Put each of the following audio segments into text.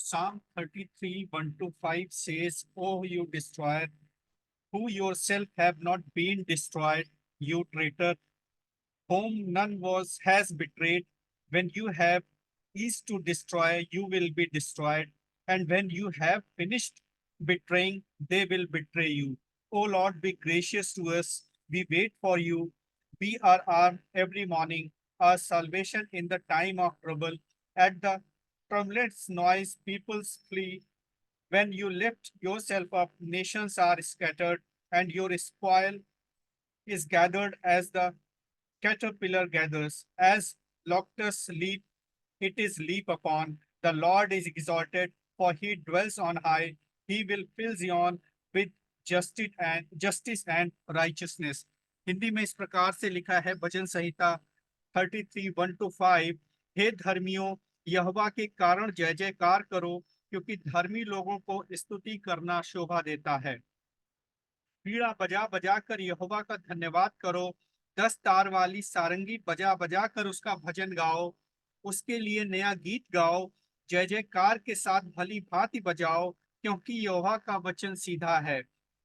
Psalm 33, 1 to 5 says, "O you destroyer, who yourself have not been destroyed, you traitor, whom none was has betrayed. When you have eased to destroy, you will be destroyed. And when you have finished betraying, they will betray you. O Lord, be gracious to us. We wait for you. Be our arm every morning, our salvation in the time of trouble. At the trumpet's noise, peoples flee. When you lift yourself up, nations are scattered, and your spoil is gathered as the caterpillar gathers. As locusts leap, it is leap upon. The Lord is exalted, for he dwells on high. He will fill Zion with justice and righteousness. Hindi में इस प्रकार से लिखा है भजन संहिता 33 1 to 5। हे धर्मियों, यहोवा के कारण जय जयकार करो, क्योंकि धर्मी लोगों को स्तुति करना शोभा देता है। बीड़ा बजा बजा कर यहोवा का धन्यवाद करो, 10 तार वाली सारंगी बजा बजा कर उसका भजन गाओ, उसके लिए नया गीत गाओ, जय जयकार के साथ भली भांति बजाओ, क्योंकि यहोवा का वचन सीधा है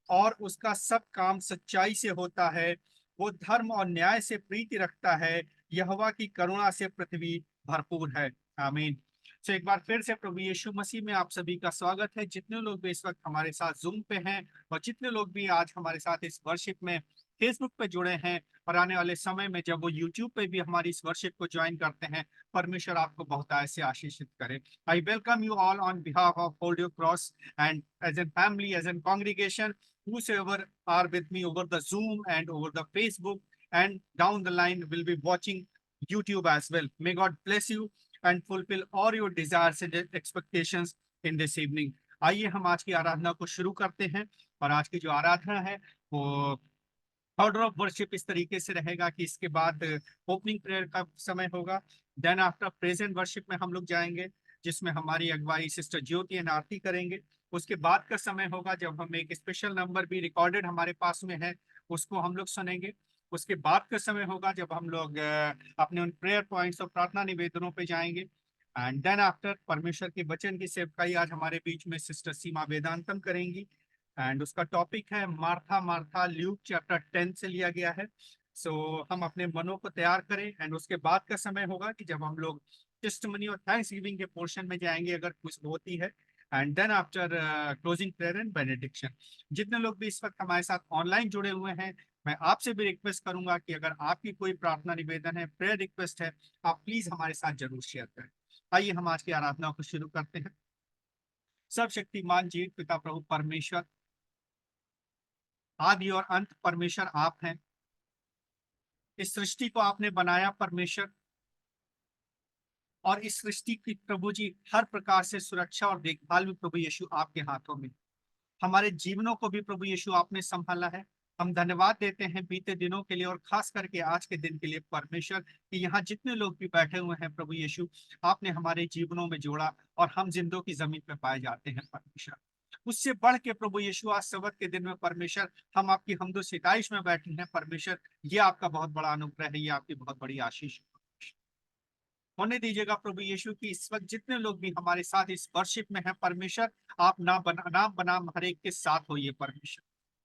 और उसका सब काम सच्चाई से होता है। वो धर्म और न्याय से प्रीति रखता है, यहोवा की करुणा से पृथ्वी भरपूर है। आमीन। तो एक बार फिर से प्रभु यीशु मसीह में आप सभी का स्वागत है। जितने लोग भी इस वक्त हमारे साथ जूम पे हैं और जितने लोग भी आज हमारे साथ इस वर्शिप में फेसबुक पे जुड़े हैं और आने वाले समय में जब वो यूट्यूब पे भी हमारी इस वर्शिप को ज्वाइन करते हैं, परमेश्वर आपको बहुत ऐसे आशीषित करे। I welcome you all on behalf of hold your cross and as an family, as an congregation, whosoever are with me over the Zoom and over the Facebook and down the line will be watching YouTube as well. May God bless you and fulfill all your desires and expectations in this evening. आइए हम आज की आराधना को शुरू करते हैं। और आज की जो आराधना है वो ऑर्डर ऑफ वर्शिप इस तरीके से रहेगा कि इसके बाद ओपनिंग प्रेयर का समय होगा। देन आफ्टर प्रेजेंट वर्शिप में हम लोग जाएंगे, जिसमें हमारी अगुवाई सिस्टर ज्योति एंड आरती करेंगे। उसके बाद का समय होगा जब हम एक स्पेशल नंबर भी रिकॉर्डेड हमारे पास में है, उसको हम लोग सुनेंगे। उसके बाद का समय होगा जब हम लोग अपने उन प्रेयर पॉइंट्स और प्रार्थना निवेदनों पे जाएंगे। एंड देन आफ्टर परमेश्वर के वचन की सेवकाई आज हमारे बीच में सिस्टर सीमा वेदांतम करेंगी। एंड उसका टॉपिक है मार्था मार्था, ल्यूक चैप्टर 10 से लिया गया है। हम अपने मनों को तैयार करें। एंड उसके बाद का समय होगा कि जब हम लोग टेस्टमनी और थैंक्स गिविंग के पोर्शन में जाएंगे, अगर कुछ होती है। And then after closing prayer and benediction. जितने लोग भी इस वक्त हमारे साथ ऑनलाइन जुड़े हुए हैं, मैं आपसे भी रिक्वेस्ट करूंगा कि अगर आपकी कोई प्रार्थना निवेदन है, प्रेयर रिक्वेस्ट है, आप प्लीज हमारे साथ जरूर शेयर करें। आइए हम आज की आराधना को शुरू करते हैं। सर्वशक्तिमान जीवित पिता प्रभु परमेश्वर, आदि और अंत परमेश्वर आप हैं। इस सृष्टि को आपने बनाया परमेश्वर, और इस सृष्टि की प्रभु जी हर प्रकार से सुरक्षा और देखभाल भी प्रभु यीशु आपके हाथों में। हमारे जीवनों को भी प्रभु यीशु आपने संभाला है। हम धन्यवाद देते हैं बीते दिनों के लिए और खास करके आज के दिन के लिए परमेश्वर, कि यहाँ जितने लोग भी बैठे हुए हैं प्रभु यीशु, आपने हमारे जीवनों में जोड़ा और हम जिंदों की जमीन पे पाए जाते हैं परमेश्वर। उससे बढ़ के प्रभु यीशु आज सबत के दिन में परमेश्वर हम आपकी हमदो सिताइश में बैठे हैं परमेश्वर। ये आपका बहुत बड़ा अनुग्रह है, ये आपकी बहुत बड़ी आशीष है। होने दीजिएगा प्रभु यीशु की इस वक्त जितने लोग भी हमारे साथ इस वर्शिप में हैं परमेश्वर, आप नाम बनाम हर एक के साथ होइए परमेश्वर।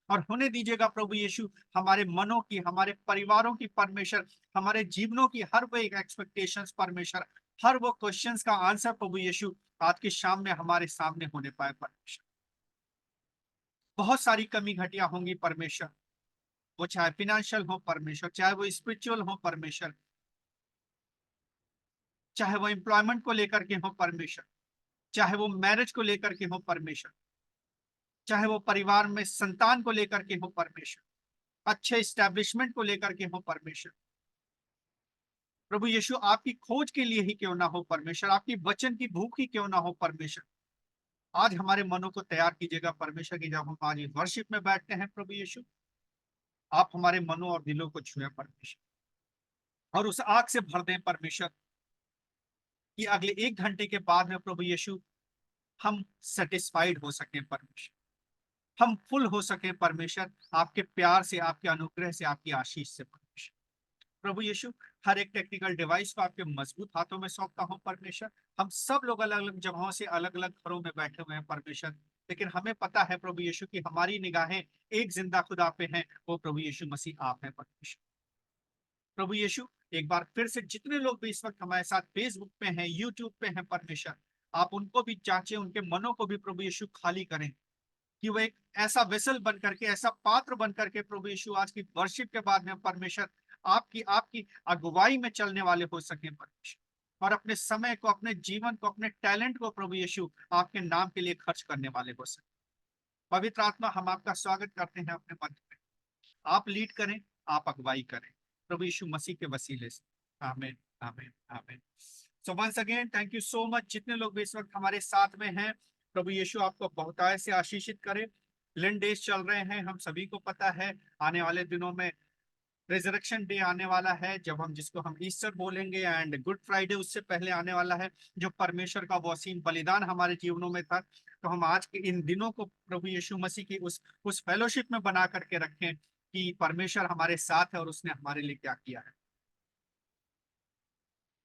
और होने दीजिएगा प्रभु यीशु हमारे मनों की, हमारे परिवारों की परमेश्वर, हमारे जीवनों की हर वो एक एक्सपेक्टेशंस परमेश्वर, हर वो क्वेश्चंस का आंसर प्रभु यीशु आज की शाम में हमारे सामने होने पाए परमेश्वर। बहुत सारी कमी घटिया होंगी परमेश्वर, वो चाहे फिनेंशियल हो परमेश्वर, चाहे वो स्पिरिचुअल हो परमेश्वर, चाहे वो एम्प्लॉयमेंट को लेकर के हो परमेश्वर, चाहे वो मैरिज को लेकर के हो परमेश्वर, चाहे वो परिवार में संतान को लेकर के हो परमेश्वर, अच्छे स्टैब्लिशमेंट को लेकर के हो परमेश्वर। प्रभु यीशु आपकी खोज के लिए ही क्यों ना हो परमेश्वर, आपकी वचन की भूख ही क्यों ना हो परमेश्वर, आज हमारे मनों को तैयार कीजिएगा परमेश्वर की। जब हम आज वर्शिप में बैठते हैं प्रभु यीशु, आप हमारे मनों और दिलों को छुए परमेश्वर, और उस आग से भर दें परमेश्वर कि अगले 1 घंटे के बाद में प्रभु यीशु हम सेटिस्फाइड हो सके परमेश्वर, हम फुल हो सके परमेश्वर, आपके प्यार से, आपके अनुग्रह से, आपकी आशीष से परमेश्वर। प्रभु यीशु, हर एक टेक्निकल डिवाइस को आपके मजबूत हाथों में सौंपता हूँ परमेश्वर। हम सब लोग अलग अलग जगहों से अलग अलग घरों में बैठे हुए हैं परमेश्वर, लेकिन हमें पता है प्रभु यीशु की हमारी निगाहें एक जिंदा खुदा पे हैं, वो प्रभु यीशु मसीह आप हैं परमेश्वर। प्रभु यीशु, एक बार फिर से जितने लोग भी इस वक्त हमारे साथ फेसबुक पे हैं, यूट्यूब पे हैं परमेश्वर, आप उनको भी चाचे, उनके मनों को भी प्रभु यीशु खाली करें, कि वो एक ऐसा वेसल बन करके, ऐसा पात्र बन करके प्रभु यीशु आज की वर्शिप के बाद में परमेश्वर आपकी आपकी अगुवाई में चलने वाले हो सके परमेश्वर, और अपने समय को, अपने जीवन को, अपने टैलेंट को प्रभु यीशु आपके नाम के लिए खर्च करने वाले हो सके। पवित्र आत्मा, हम आपका स्वागत करते हैं अपने मध्य में, आप लीड करें, आप अगुवाई करें, प्रभु यीशु मसीह के वसीले से। आमीन, आमीन, आमीन। So once again thank you so much, जितने लोग भी इस वक्त हमारे साथ में हैं, प्रभु यीशु आपको बहुतायत से आशीषित करे। लिंड डेज चल रहे हैं, हम सभी को पता है, आने वाले दिनों में रिजरेक्शन डे आने वाला है, जब हम जिसको हम ईस्टर बोलेंगे, एंड गुड फ्राइडे उससे पहले आने वाला है, जो परमेश्वर का वो असीम बलिदान हमारे जीवनों में था। तो हम आज के इन दिनों को प्रभु यीशु मसीह की उस फेलोशिप में बना करके रखें कि परमेश्वर हमारे साथ है और उसने हमारे लिए क्या किया है।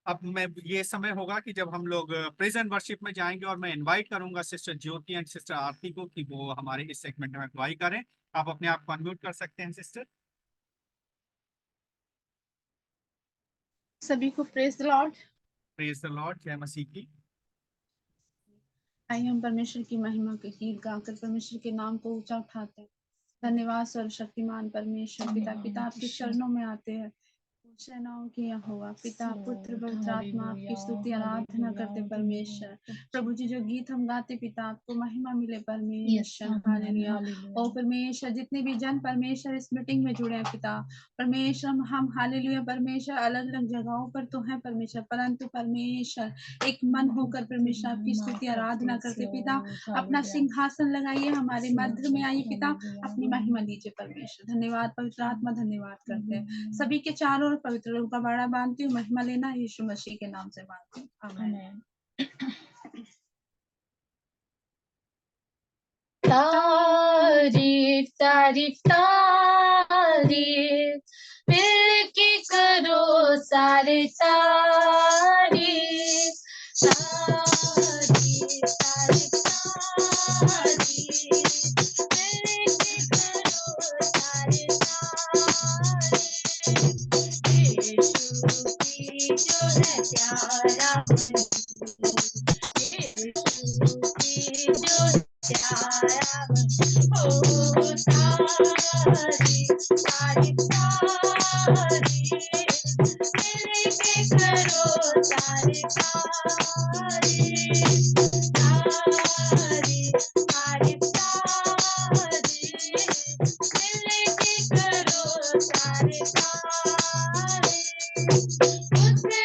अब मैं, ये समय होगा कि जब हम लोग प्रेजेंट वर्शिप में जाएंगे, और मैं इनवाइट करूंगा सिस्टर ज्योति एंड सिस्टर आरती को कि वो हमारे इस सेगमेंट में अगुवाई करें। आप अपने आप को अनम्यूट कर सकते हैं सिस्टर। सभी को praise the Lord. Praise the Lord, जय मसीह की। आइए हम परमेश्वर की महिमा के गीत गाकर परमेश्वर के नाम को ऊंचा उठाते हैं। धन्यवाद सर्वशक्तिमान परमेश्वर पिता। पिता आपके चरणों में आते हैं, सेनाओं की यहोवा पिता पुत्र पवित्र आत्मा आपकी स्तुति आराधना करते परमेश्वर। प्रभु जी, जो गीत हम गाते पिता, आपको महिमा मिले परमेश्वर। हालेलुया। ओ परमेश्वर, जितने भी जन परमेश्वर इस मीटिंग में जुड़े हैं पिता परमेश्वर, हम हालेलुया परमेश्वर अलग अलग जगहों पर तो हैं परमेश्वर, परंतु परमेश्वर एक मन होकर परमेश्वर आपकी स्तुति आराधना करते पिता। अपना सिंहासन लगाइए, हमारे मध्य में आइए पिता, अपनी महिमा लीजिए परमेश्वर। धन्यवाद पवित्र आत्मा, धन्यवाद करते हैं सभी के चारों ओर पवित्र रूप का बाड़ा बांधती हूँ। महिमा लेना यीशु मसीह के नाम से मांगती हूँ, आमीन। तारीफ तारीफ तारीफ मिल के करो सारे तारीफ तारीफ तारीफ तारीफ मिल के करो सारे तारीफ। यीशु की जो है प्यारा, यीशु की जो प्यारा हो तारीफ तारीफ तारीफ मिलके करो सारे तारीफ तारीफ तारीफ तारीफ मिलके करो सारे तारीफ। उसने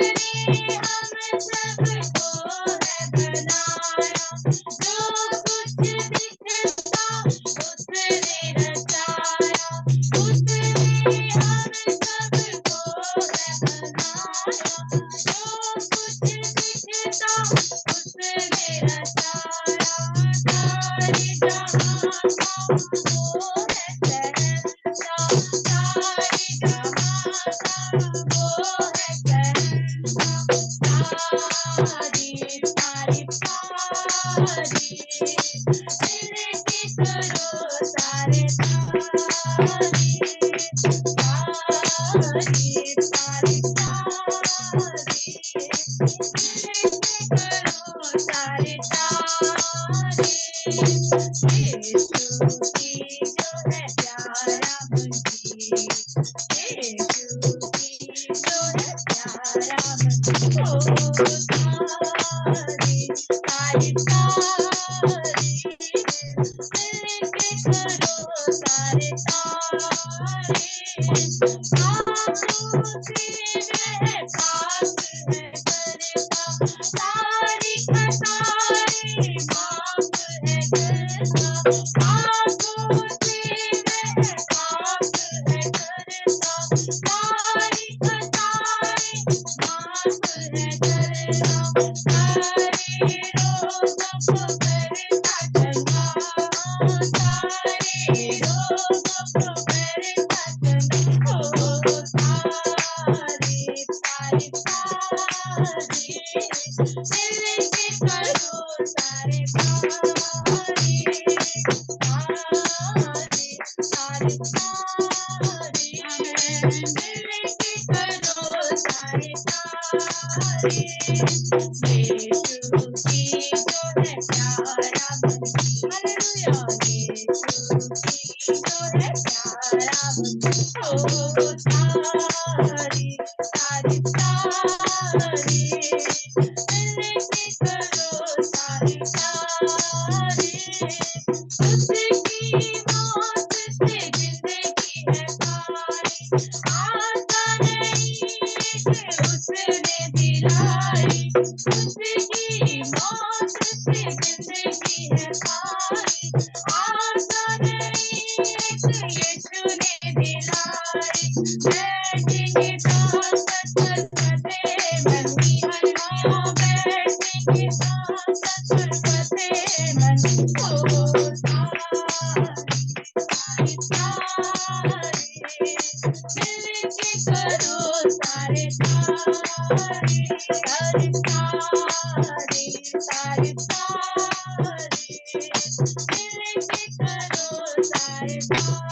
हम सबको है बनाया, जो कुछ दिखता उसने रचाया। उसने हम सबको है बनाया, जो कुछ दिखता उसने रचाया। सारे जहां का वो है शहंशाह, सारे जहां का वो है शहंशाह। तारीफ तारीफ तारीफ मिलके करो सारे तारीफ तारीफ तारीफ तारीफ मिलके करो सारे तारीफ। यीशु की जो है प्यारा मंजीर, यीशु की जो है प्यारा मंजीर हो तारीफ तारीफ तारीफ मिलके करो सारे तारीफ। आपूर्ति में पास है करता, सारी खताएं माफ है करता। आपूर्ति में पास है करता, सारी खताएं माफ है करता। सारे रोगों को करता चंगा, सारे रोगों को करता चंगा हो तारीफ मिलके करो सारे तारे सारे मिलके करो सारे तारे यीशु की जो है प्यारा हालेलुया यीशु की जो है प्यारा ओ सारी सारी सारी मिलके करो सारे सारे उसकी मौत से जिंदगी है पाई आता नहीं कि उसने दिलाई उसकी मौत से जिंदगी है पाई आता नहीं कि यीशु ने दिलाई बैठेंगे ताकत करते मनी हल्ला बैठेंगे ताकत करते मनी ओ सारी मिलके करो सारे सारे सारे सारे मिलके करो सारे सारे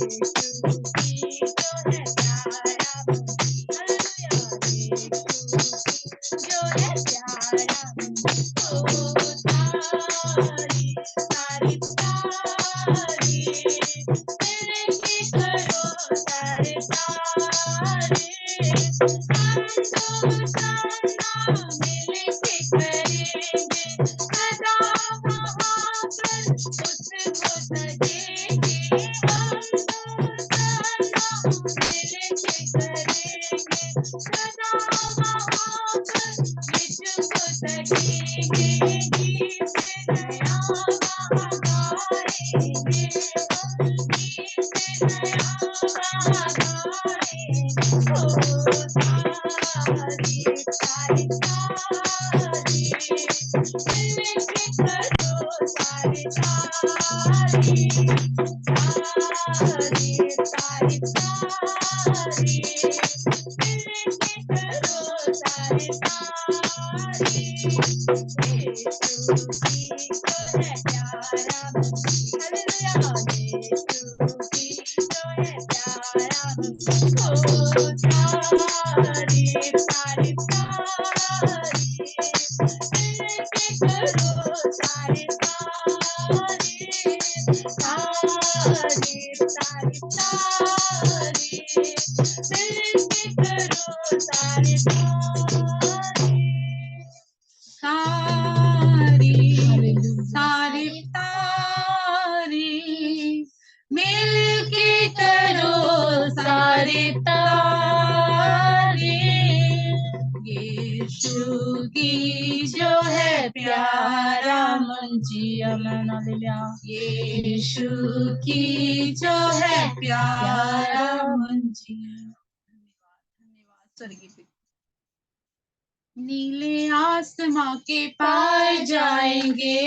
यीशु की जो है प्यारा हालेलुया यीशु की जो है प्यारा ओ सारी सारी मिलके करो सारे सारे हम तो सारा मिलके करेंगे सदा वहाँ पर उसको सजेंगे हम तो सारा मिलके करेंगे सदा वहाँ पर यीशु को सजेंगे गीत नया वहाँ गाएंगे गीत नया वहाँ गाएंगे ओ सारी सारी मिलके करो सारे सारे सारी मिलके करो सारे सारे यीशु की जो है प्यारा हालेलुया यीशु की जो है प्यारा ओ सारी सारी मिलके करो सारे सारे मिलके करो सारे सारी तारी मिलके करो सारे तारे यीशु की जो है प्यारा मंजिया यीशु की जो है प्यारा मंजिया धन्यवाद स्वर्गीय पिता। नीले आसमां के पार जाएंगे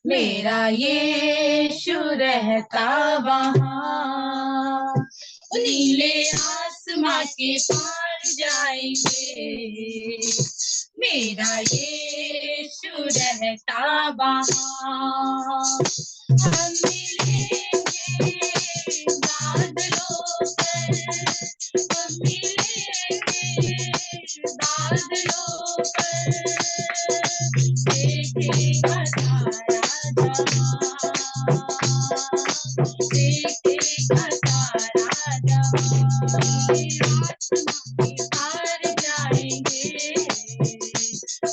मेरा यीशु रहता वहाँ नीले आसमां के पार जाएंगे मेरा यीशु रहता वहाँ हम मिलेंगे बादलों पर हम मिलेंगे बादलों पर देखेगा सारा जहां देखेगा सारा जहां आसमां के पार जाएंगे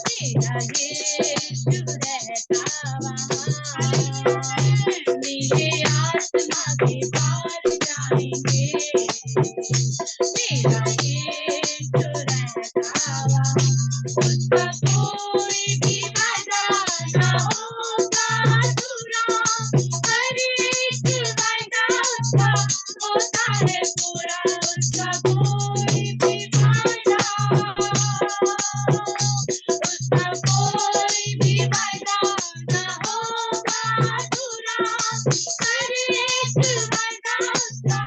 मेरा यीशु रहता वहाँ नीले आसमां के पार जाएंगे मेरा यीशु रहता वहाँ उसका कोई भी वादा ना होगा अधूरा हर एक वादा उसका होता है पूरा उसका कोई भी वादा उसका कोई भी वादा ना होगा अधूरा हर एक वादा उसका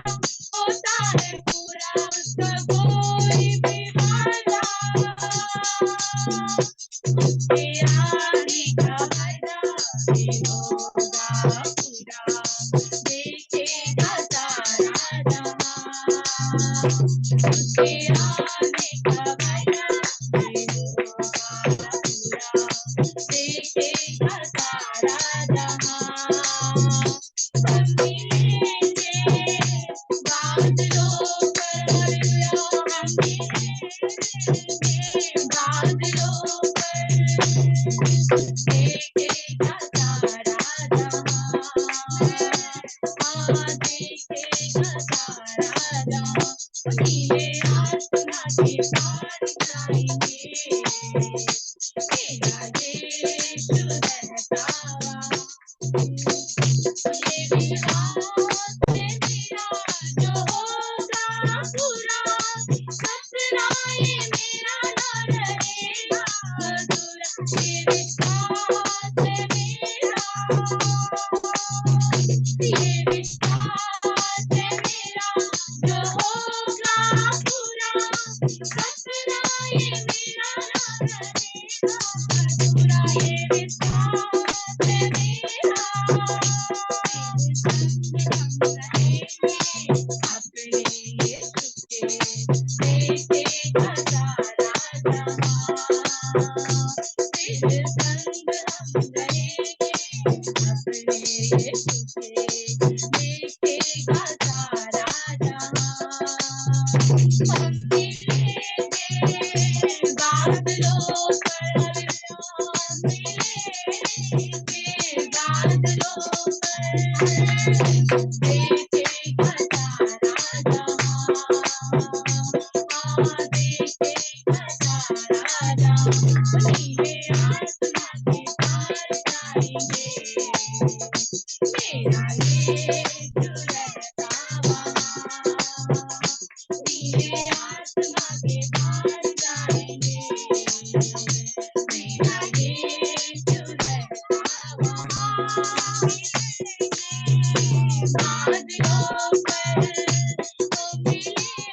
होता है पूरा उसका कोई भी वादा उसके आने का वादा भी होगा पूरा, देखेगा सारा जहां। उसके आने का वादा भी होगा पूरा, देखेगा सारा जहां। हम मिलेंगे बादलों पर, हालेलुया, हम मिलेंगे बादलों पर, देखेगा सारा जहां। हाँ, देखेगा सारा जहां। नीले आसमां के पार जाएंगे, मेरा यीशु रहता वहाँ। ये विश्वास है मेरा जो होगा पूरा, सपना ये मेरा न रहेगा अधूरा। ये विश्वास है मेरा, ये विश्वास है मेरा जो होगा पूरा, सपना ये मेरा न रहेगा अधूरा। ये विश्वास है मेरा, अपने यीशु के देखेगा सारा जहां। तेरे संग हम रहेंगे, अपने यीशु के देखेगा सारा जहां। हम मिलेंगे बादलों पर, हम मिलेंगे बादलों पर, देखेगा सारा जहां। हाँ, देखेगा सारा जहां। नीले आसमां के पार जाएंगे, मेरा यीशु रहता वहाँ। नीले आसमां के पार जाएंगे, मेरा यीशु रहता वहाँ। बादलों पर हम मिलेंगे,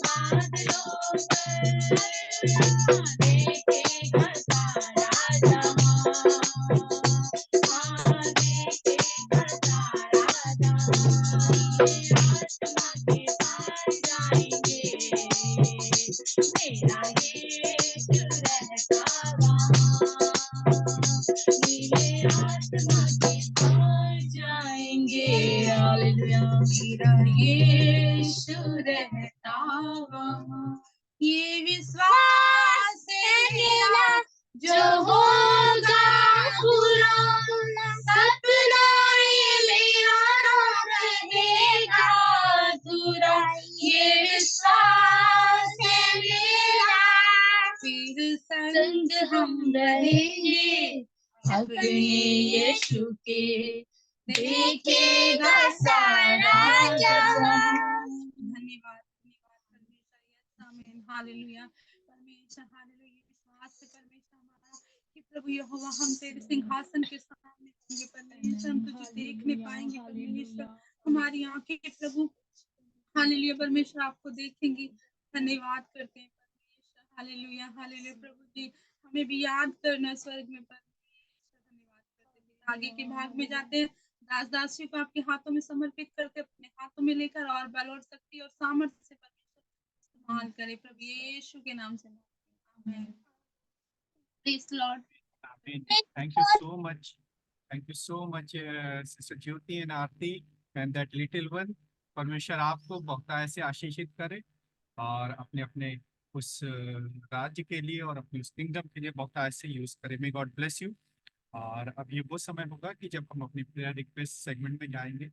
बादलों पर, देखेगा सारा जहां। हाँ, देखेगा सारा जहां। नीले आसमां के पार जाएंगे, मेरा यीशु रहता वहाँ। नीले आसमां के पार जाएंगे, हालेलुया, मेरा यीशु रहता वहाँ। ये विश्वास है मेरा जो होगा पूरा, सपना ये मेरा रहेगा अधूरा। ये विश्वास है मेरा, फिर संग हम रहेंगे, अपने यीशु के देखेगा सारा जहां। धन्यवाद धन्यवाद परमेश्वर। यस आमीन हालेलुया परमेश्वर हालेलुया। विश्वास से परमेश्वर हमारा कि प्रभु यहोवा हम तेरे सिंहासन के सामने होंगे परमेश्वर, हम तुझे देखने पाएंगे परमेश्वर। हमारी आंखें प्रभु हालेलुया परमेश्वर आपको देखेंगी। धन्यवाद करते हैं परमेश्वर हालेलुया हालेलुया। प्रभु जी हमें भी याद करना स्वर्ग में परमेश्वर। धन्यवाद करते हैं। आगे के भाग में जाते हैं। दास दासियों को आपके हाथों में समर्पित करके अपने हाथों में लेकर और बल और शक्ति और सामर्थ्य से परमेश्वर इस्तेमाल करे प्रभु यीशु के नाम से। आमीन। Please Lord. Amen. Thank you so much. Thank you so much, Sister Jyoti and Aarti and that little one. परमेश्वर आपको बहुतायत से आशीषित करे और अपने अपने उस राज्य के लिए और अपने उस किंगडम के लिए बहुतायत से यूज करे। मे गॉड ब्लेस यू। और अब ये वो समय होगा कि जब हम अपनी प्रेयर रिक्वेस्ट सेगमेंट में जाएंगे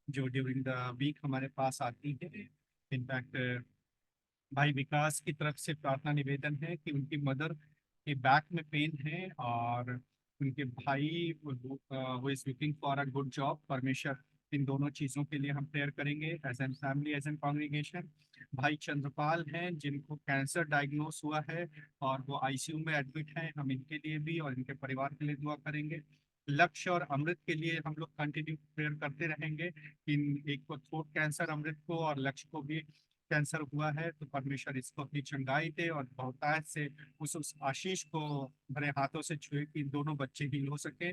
जो ड्यूरिंग द वीक हमारे पास आती है। इनफैक्ट भाई विकास की तरफ से प्रार्थना निवेदन है कि उनकी मदर के बैक में पेन है और उनके भाई वो is looking for a good job. परमेश्वर इन दोनों चीज़ों के लिए हम प्रेयर करेंगे as an family as an congregation. भाई चंद्रपाल हैं जिनको कैंसर डायग्नोस हुआ है और वो आईसीयू में एडमिट हैं, हम इनके लिए भी और इनके परिवार के लिए दुआ करेंगे। लक्ष्य और अमृत के लिए हम लोग कंटिन्यू प्रेयर करते रहेंगे। इन एक को थ्रोट कैंसर अमृत को और लक्ष्य को भी कैंसर हुआ है, तो परमेश्वर इसको अपनी चंगाई दे और बहुतायत से उस आशीष को भरे हाथों से छुए कि दोनों बच्चे हील हो सके।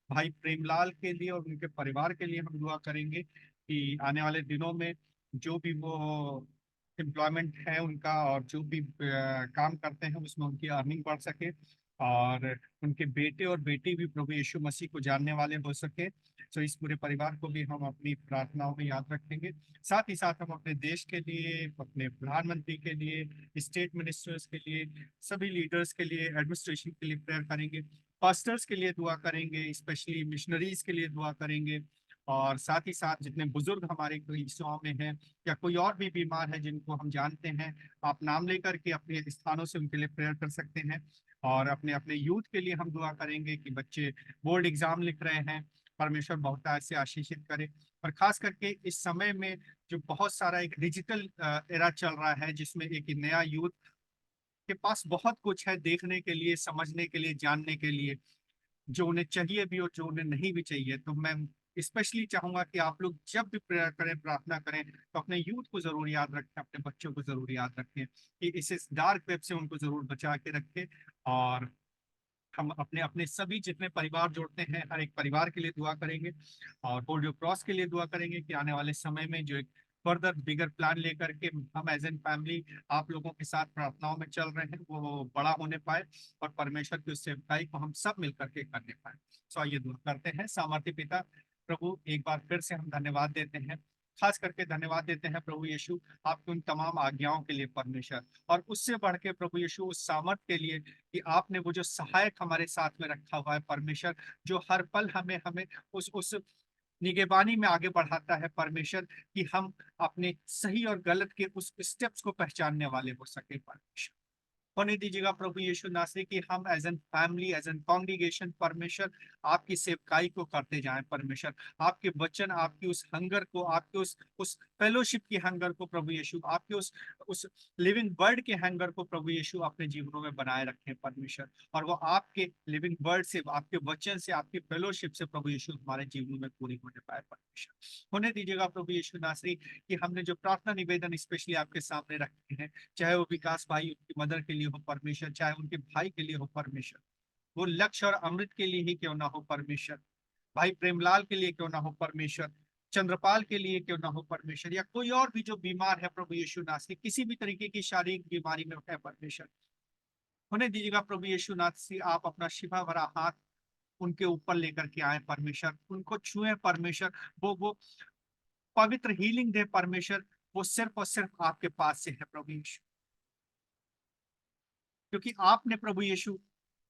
भाई प्रेमलाल के लिए और उनके परिवार के लिए हम दुआ करेंगे कि आने वाले दिनों में जो भी वो एम्प्लॉयमेंट है उनका और जो भी काम करते हैं उसमें उनकी अर्निंग बढ़ सके और उनके बेटे और बेटी भी प्रभु यीशु मसीह को जानने वाले हो सके। तो इस पूरे परिवार को भी हम अपनी प्रार्थनाओं में याद रखेंगे। साथ ही साथ हम अपने देश के लिए, अपने प्रधानमंत्री के लिए, स्टेट मिनिस्टर्स के लिए, सभी लीडर्स के लिए, एडमिनिस्ट्रेशन के लिए प्रेयर करेंगे। पास्टर्स के लिए दुआ करेंगे, स्पेशली मिशनरीज के लिए दुआ करेंगे। और साथ ही साथ जितने बुजुर्ग हमारे कलीसियाओं में हैं या कोई और भी बीमार है जिनको हम जानते हैं, आप नाम लेकर के अपने स्थानों से उनके लिए प्रेयर कर सकते हैं। और अपने अपने यूथ के लिए हम दुआ करेंगे कि बच्चे बोर्ड एग्जाम लिख रहे हैं, परमेश्वर बहुतायत से आशीषित करे। और खास करके इस समय में जो बहुत सारा एक डिजिटल एरा चल रहा है, जिसमें एक नया यूथ के पास बहुत कुछ है देखने के लिए, समझने के लिए, जानने के लिए, जो उन्हें चाहिए भी और जो उन्हें नहीं भी चाहिए। तो मैं स्पेशली चाहूंगा कि आप लोग जब भी प्रेयर करें, प्रार्थना करें, तो अपने यूथ को जरूर याद रखें, अपने बच्चों को जरूर याद रखें कि इस डार्क वेब से उनको जरूर बचा के रखें। और हम अपने अपने सभी जितने परिवार जोड़ते हैं, हर एक परिवार के लिए दुआ करेंगे और होल्ड योर क्रॉस के लिए दुआ करेंगे कि आने वाले समय में जो एक फर्दर बिगर प्लान लेकर के हम एज एन फैमिली आप लोगों के साथ प्रार्थनाओं में चल रहे हैं, वो बड़ा होने पाए और परमेश्वर की उस सेवकाई को हम सब मिलकर के करने पाए। सो आइए दुआ करते हैं। सामर्थ्य पिता प्रभु, एक बार फिर से हम धन्यवाद देते हैं, खास करके धन्यवाद देते हैं प्रभु यीशु आपकी उन तमाम आज्ञाओं के लिए परमेश्वर, और उससे बढ़ के प्रभु यीशु उस सामर्थ्य के लिए कि आपने वो जो सहायक हमारे साथ में रखा हुआ है परमेश्वर, जो हर पल हमें हमें उस निगेबानी में आगे बढ़ाता है परमेश्वर, कि हम अपने सही और गलत के उस स्टेप्स को पहचानने वाले हो सके परमेश्वर। होने दीजिएगा प्रभु यीशु नासरी कि हम as an family, as an congregation परमेश्वर आपकी सेवकाई को करते जाएं परमेश्वर। आपके वचन, आपकी उस हंगर को, आपके उस फेलोशिप की हंगर को प्रभु यीशु, आपके उस लिविंग वर्ड के हंगर को प्रभु यीशु अपने जीवनों में बनाए रखें परमेश्वर। और वो आपके लिविंग वर्ड से, आपके वचन से, आपकी फेलोशिप से प्रभु यीशु हमारे जीवनों में पूरी होने पाए परमेश्वर। होने दीजिएगा प्रभु यीशु नासरी कि हमने जो प्रार्थना निवेदन स्पेशली आपके सामने रखे हैं, चाहे वो विकास भाई उनकी मदर के लिए हो परमेश्वर, चाहे उनके भाई के लिए हो परमेश्वर, वो लक्ष्य और अमृत के लिए ही क्यों ना हो परमेश्वर, भाई प्रेमलाल के लिए क्यों ना हो परमेश्वर, चंद्रपाल के लिए क्यों ना हो परमेश्वर, या कोई और भी जो बीमार है प्रभु यीशु नासरी, किसी भी तरीके की शारीरिक बीमारी में है परमेश्वर, होने दीजिएगा प्रभु यीशु नासरी आप अपना शिफा भरा हाथ उनके ऊपर लेकर के आए परमेश्वर, उनको छुए परमेश्वर, वो पवित्र हीलिंग दे परमेश्वर। वो सिर्फ और सिर्फ आपके पास से है प्रभु यीशु, क्योंकि आपने प्रभु यीशु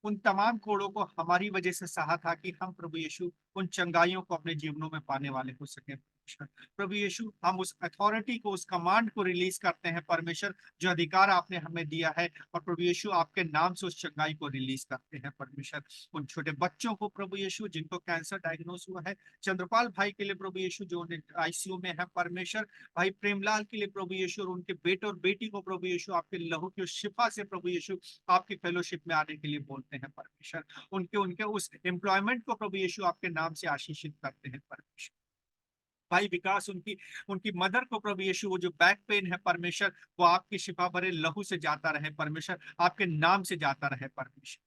उन तमाम कोड़ों को हमारी वजह से सहा था कि हम प्रभु यीशु उन चंगाइयों को अपने जीवनों में पाने वाले हो सके परमेश्वर। प्रभु यीशु हम उस अथॉरिटी को, उस कमांड को रिलीज करते हैं परमेश्वर, जो अधिकार आपने हमें दिया है, और प्रभु यीशु आपके नाम से उस चंगाई को रिलीज करते हैं परमेश्वर। उन छोटे बच्चों को प्रभु यीशु जिनको कैंसर डायग्नोस हुआ है, चंद्रपाल भाई के लिए प्रभु यीशु जो आईसीयू में है परमेश्वर, भाई प्रेमलाल के लिए प्रभु यीशु और उनके बेटे और बेटी को प्रभु यीशु आपके लहू की उस शिफा से प्रभु यीशु आपकी फेलोशिप में आने के लिए बोलते हैं परमेश्वर। उनके उनके उस एम्प्लॉयमेंट को प्रभु यीशु आपके नाम से आशीषित करते हैं परमेश्वर। भाई विकास उनकी उनकी मदर को प्रभु यीशु वो जो बैक पेन है परमेश्वर, वो आपकी शिफा भरे लहू से जाता रहे परमेश्वर, आपके नाम से जाता रहे परमेश्वर।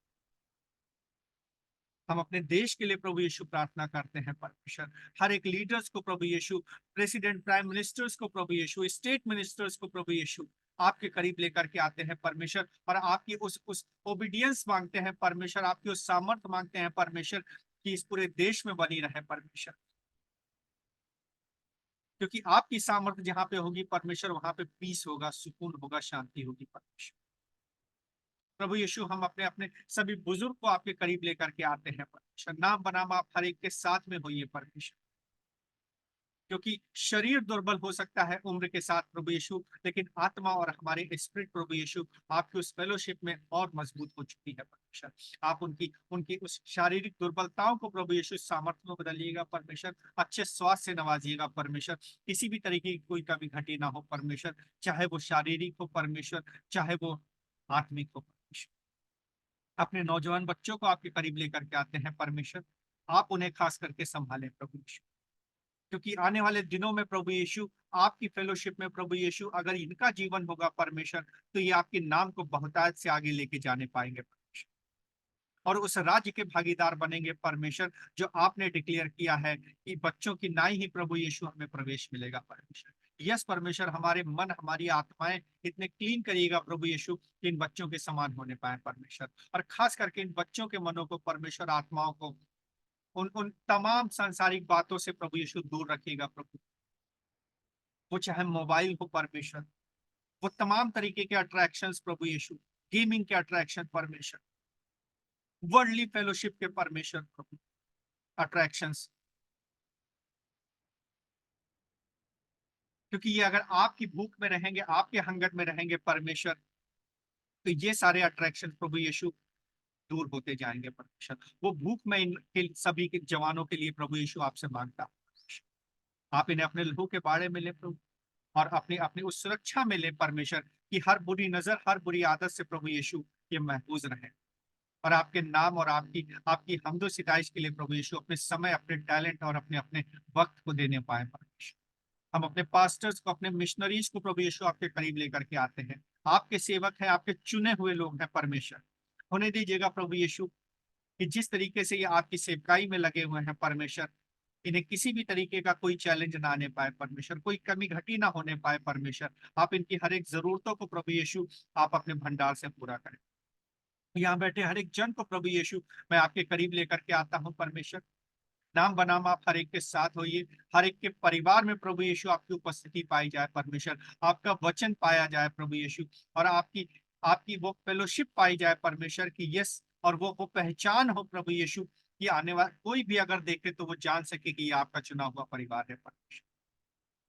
हम अपने देश के लिए प्रभु यीशु प्रार्थना करते हैं परमेश्वर, हर एक लीडर्स को प्रभु यीशु, प्रेसिडेंट, प्राइम मिनिस्टर्स को प्रभु यीशु, स्टेट मिनिस्टर्स को प्रभु यीशु आपके करीब लेकर के आते हैं परमेश्वर, और आपकी उस ओबीडियंस मांगते हैं परमेश्वर, आपकी उस सामर्थ मांगते हैं परमेश्वर कि इस पूरे देश में बनी रहे परमेश्वर, क्योंकि आपकी सामर्थ जहां पे होगी परमेश्वर, वहां पे पीस होगा, सुकून होगा, शांति होगी परमेश्वर। प्रभु यीशु हम अपने अपने सभी बुजुर्ग को आपके करीब लेकर के आते हैं परमेश्वर, नाम बनाम आप हर एक के साथ में होइए परमेश्वर, क्योंकि शरीर दुर्बल हो सकता है उम्र के साथ प्रभु यीशु, लेकिन आत्मा और हमारे स्पिरिट प्रभु यीशु आपकी उस फेलोशिप में और मजबूत हो चुकी है परमेश्वर। आप उनकी उनकी उस शारीरिक दुर्बलताओं को प्रभु यीशु सामर्थ्य में बदलिएगा परमेश्वर, अच्छे स्वास्थ्य से नवाजिएगा परमेश्वर, किसी भी तरीके की कोई कमी घटी ना हो परमेश्वर, चाहे वो शारीरिक हो परमेश्वर, चाहे वो आत्मिक हो परमेश्वर। अपने नौजवान बच्चों को आपके करीब लेकर के आते हैं परमेश्वर, आप उन्हें खास करके संभालें प्रभु यीशु, क्योंकि आने वाले दिनों में प्रभु यीशु आपकी फेलोशिप में प्रभु यीशु अगर इनका जीवन होगा परमेश्वर, तो ये आपके नाम को बहुतायत से आगे लेके जाने पाएंगे परमेश्वर, और उस राज्य के भागीदार बनेंगे परमेश्वर, जो आपने डिक्लेयर किया है कि बच्चों की नाई ही प्रभु यीशु हमें प्रवेश मिलेगा परमेश्वर। यस परमेश्वर, हमारे मन हमारी आत्माएं इतने क्लीन करिएगा प्रभु यीशु कि इन बच्चों के समान होने पाए परमेश्वर, और खास करके इन बच्चों के मनों को परमेश्वर, आत्माओं को उन उन तमाम सांसारिक बातों से प्रभु यीशु दूर रखिएगा प्रभु। वो चाहे मोबाइल हो परमेश्वर, वो तमाम तरीके के अट्रैक्शंस प्रभु यीशु, गेमिंग के अट्रैक्शन परमेश्वर, वर्ल्डली फेलोशिप के परमेश्वर प्रभु अट्रैक्शंस, क्योंकि ये अगर आपकी भूख में रहेंगे, आपके हंगर में रहेंगे परमेश्वर, तो ये सारे अट्रैक्शन प्रभु यीशु दूर होते जाएंगे परमेश्वर। वो भूख में इनके सभी के जवानों के लिए प्रभु यीशु आपसे मांगता है, आप इन्हें अपने लहू के बाड़े में ले प्रभु, और अपनी अपनी उस सुरक्षा में ले परमेश्वर, कि हर बुरी नजर, हर बुरी आदत से प्रभु यीशु ये महफूज रहे, और आपके नाम और आपकी आपकी हम्दो सिताइश के लिए प्रभु यीशु अपने समय, अपने टैलेंट और अपने अपने वक्त को देने पाए परमेश्वर। हम अपने पास्टर्स को, अपने मिशनरीज को प्रभु यीशु आपके करीब लेकर के आते हैं, आपके सेवक हैं, आपके चुने हुए लोग हैं परमेश्वर। होने दीजिएगा प्रभु यीशु कि जिस तरीके से ये आपकी सेवकाई में लगे हुए हैं परमेश्वर, इन्हें किसी भी तरीके का कोई चैलेंज ना आने पाए परमेश्वर, कोई कमी घटी ना होने पाए परमेश्वर। आप इनकी हर एक जरूरतों को प्रभु यीशु आप अपने भंडार से पूरा करें। यहाँ बैठे हर एक जन को प्रभु यीशु मैं आपके करीब लेकर के आता हूँ परमेश्वर। नाम बनाम आप हर एक के साथ होइए, हर एक के परिवार में प्रभु यीशु आपकी उपस्थिति पाई जाए परमेश्वर, आपका वचन पाया जाए प्रभु यीशु, और आपकी आपकी वो फेलोशिप पाई जाए परमेश्वर की यस, और वो पहचान हो प्रभु यीशु कि आने वाला कोई भी अगर देखे तो वो जान सके कि ये आपका चुना हुआ परिवार है परमेश्वर।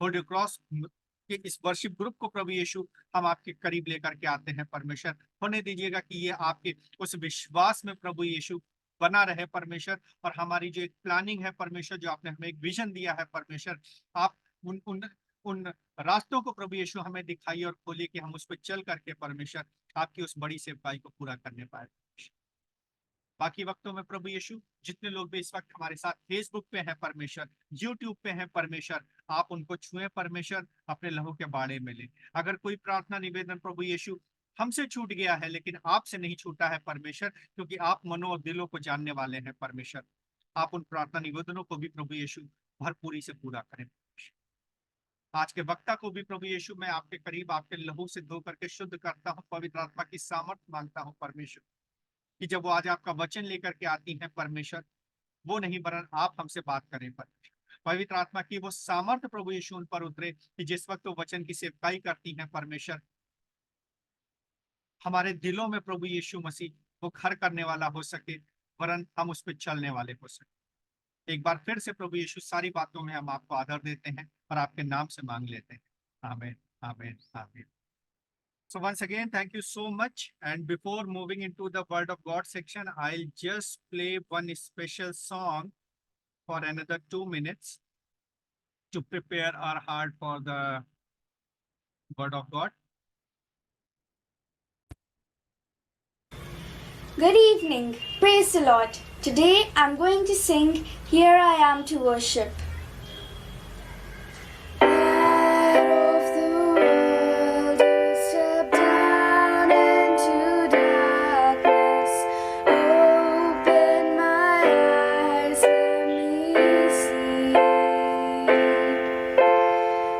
होल्ड क्रॉस के इस वर्शिप ग्रुप को प्रभु यीशु हम आपके करीब लेकर के आते हैं परमेश्वर। होने दीजिएगा कि ये आपके उस विश्वास में प्रभु यीशु बना रहे परमेश्वर, और हमारी जो एक प्लानिंग है परमेश्वर, जो आपने हमें एक विजन दिया है परमेश्वर, आप उन उन उन रास्तों को प्रभु यीशु हमें दिखाइए और खोलिए कि हम उस पर चल करके परमेश्वर आपकी उस बड़ी सेवकाई को पूरा करने पाए। बाकी वक्तों में प्रभु यीशु जितने लोग भी इस वक्त हमारे साथ फेसबुक पे हैं परमेश्वर, यूट्यूब पे हैं परमेश्वर, आप उनको छुए परमेश्वर, अपने लहू के बाड़े में ले। अगर कोई प्रार्थना निवेदन प्रभु यीशु हमसे छूट गया है लेकिन आपसे नहीं छूटा है परमेश्वर, क्योंकि आप मनों और दिलों को जानने वाले हैं परमेश्वर, आप उन प्रार्थना निवेदनों को भी प्रभु यीशु भरपूरी से पूरा करें। आज के वक्ता को भी प्रभु यीशु मैं आपके करीब आपके लहू से धो करके शुद्ध करता हूँ, पवित्र आत्मा की सामर्थ्य मांगता हूँ परमेश्वर, कि जब वो आज आपका वचन लेकर के आती है परमेश्वर, वो नहीं वरन आप हमसे बात करें परमेश्वर। पवित्र आत्मा की वो सामर्थ्य प्रभु यीशु उन पर उतरे कि जिस वक्त वो वचन की सेवकाई करती है परमेश्वर, हमारे दिलों में प्रभु यीशु मसीह वो घर करने वाला हो सके, वरन हम उस पर चलने वाले हो सके। एक बार फिर से प्रभु यीशु सारी बातों में हम आपको आदर देते हैं और आपके नाम से मांग लेते हैं। आमीन, आमीन, आमीन। So once again, thank you so much. And before moving into the Word of God section, I'll just play one special song for another 2 minutes to prepare our heart for the Word of God. Good evening. Praise the Lord. Today I'm going to sing Here I Am to Worship. Light of the world, you step down into darkness. Open my eyes, let me see.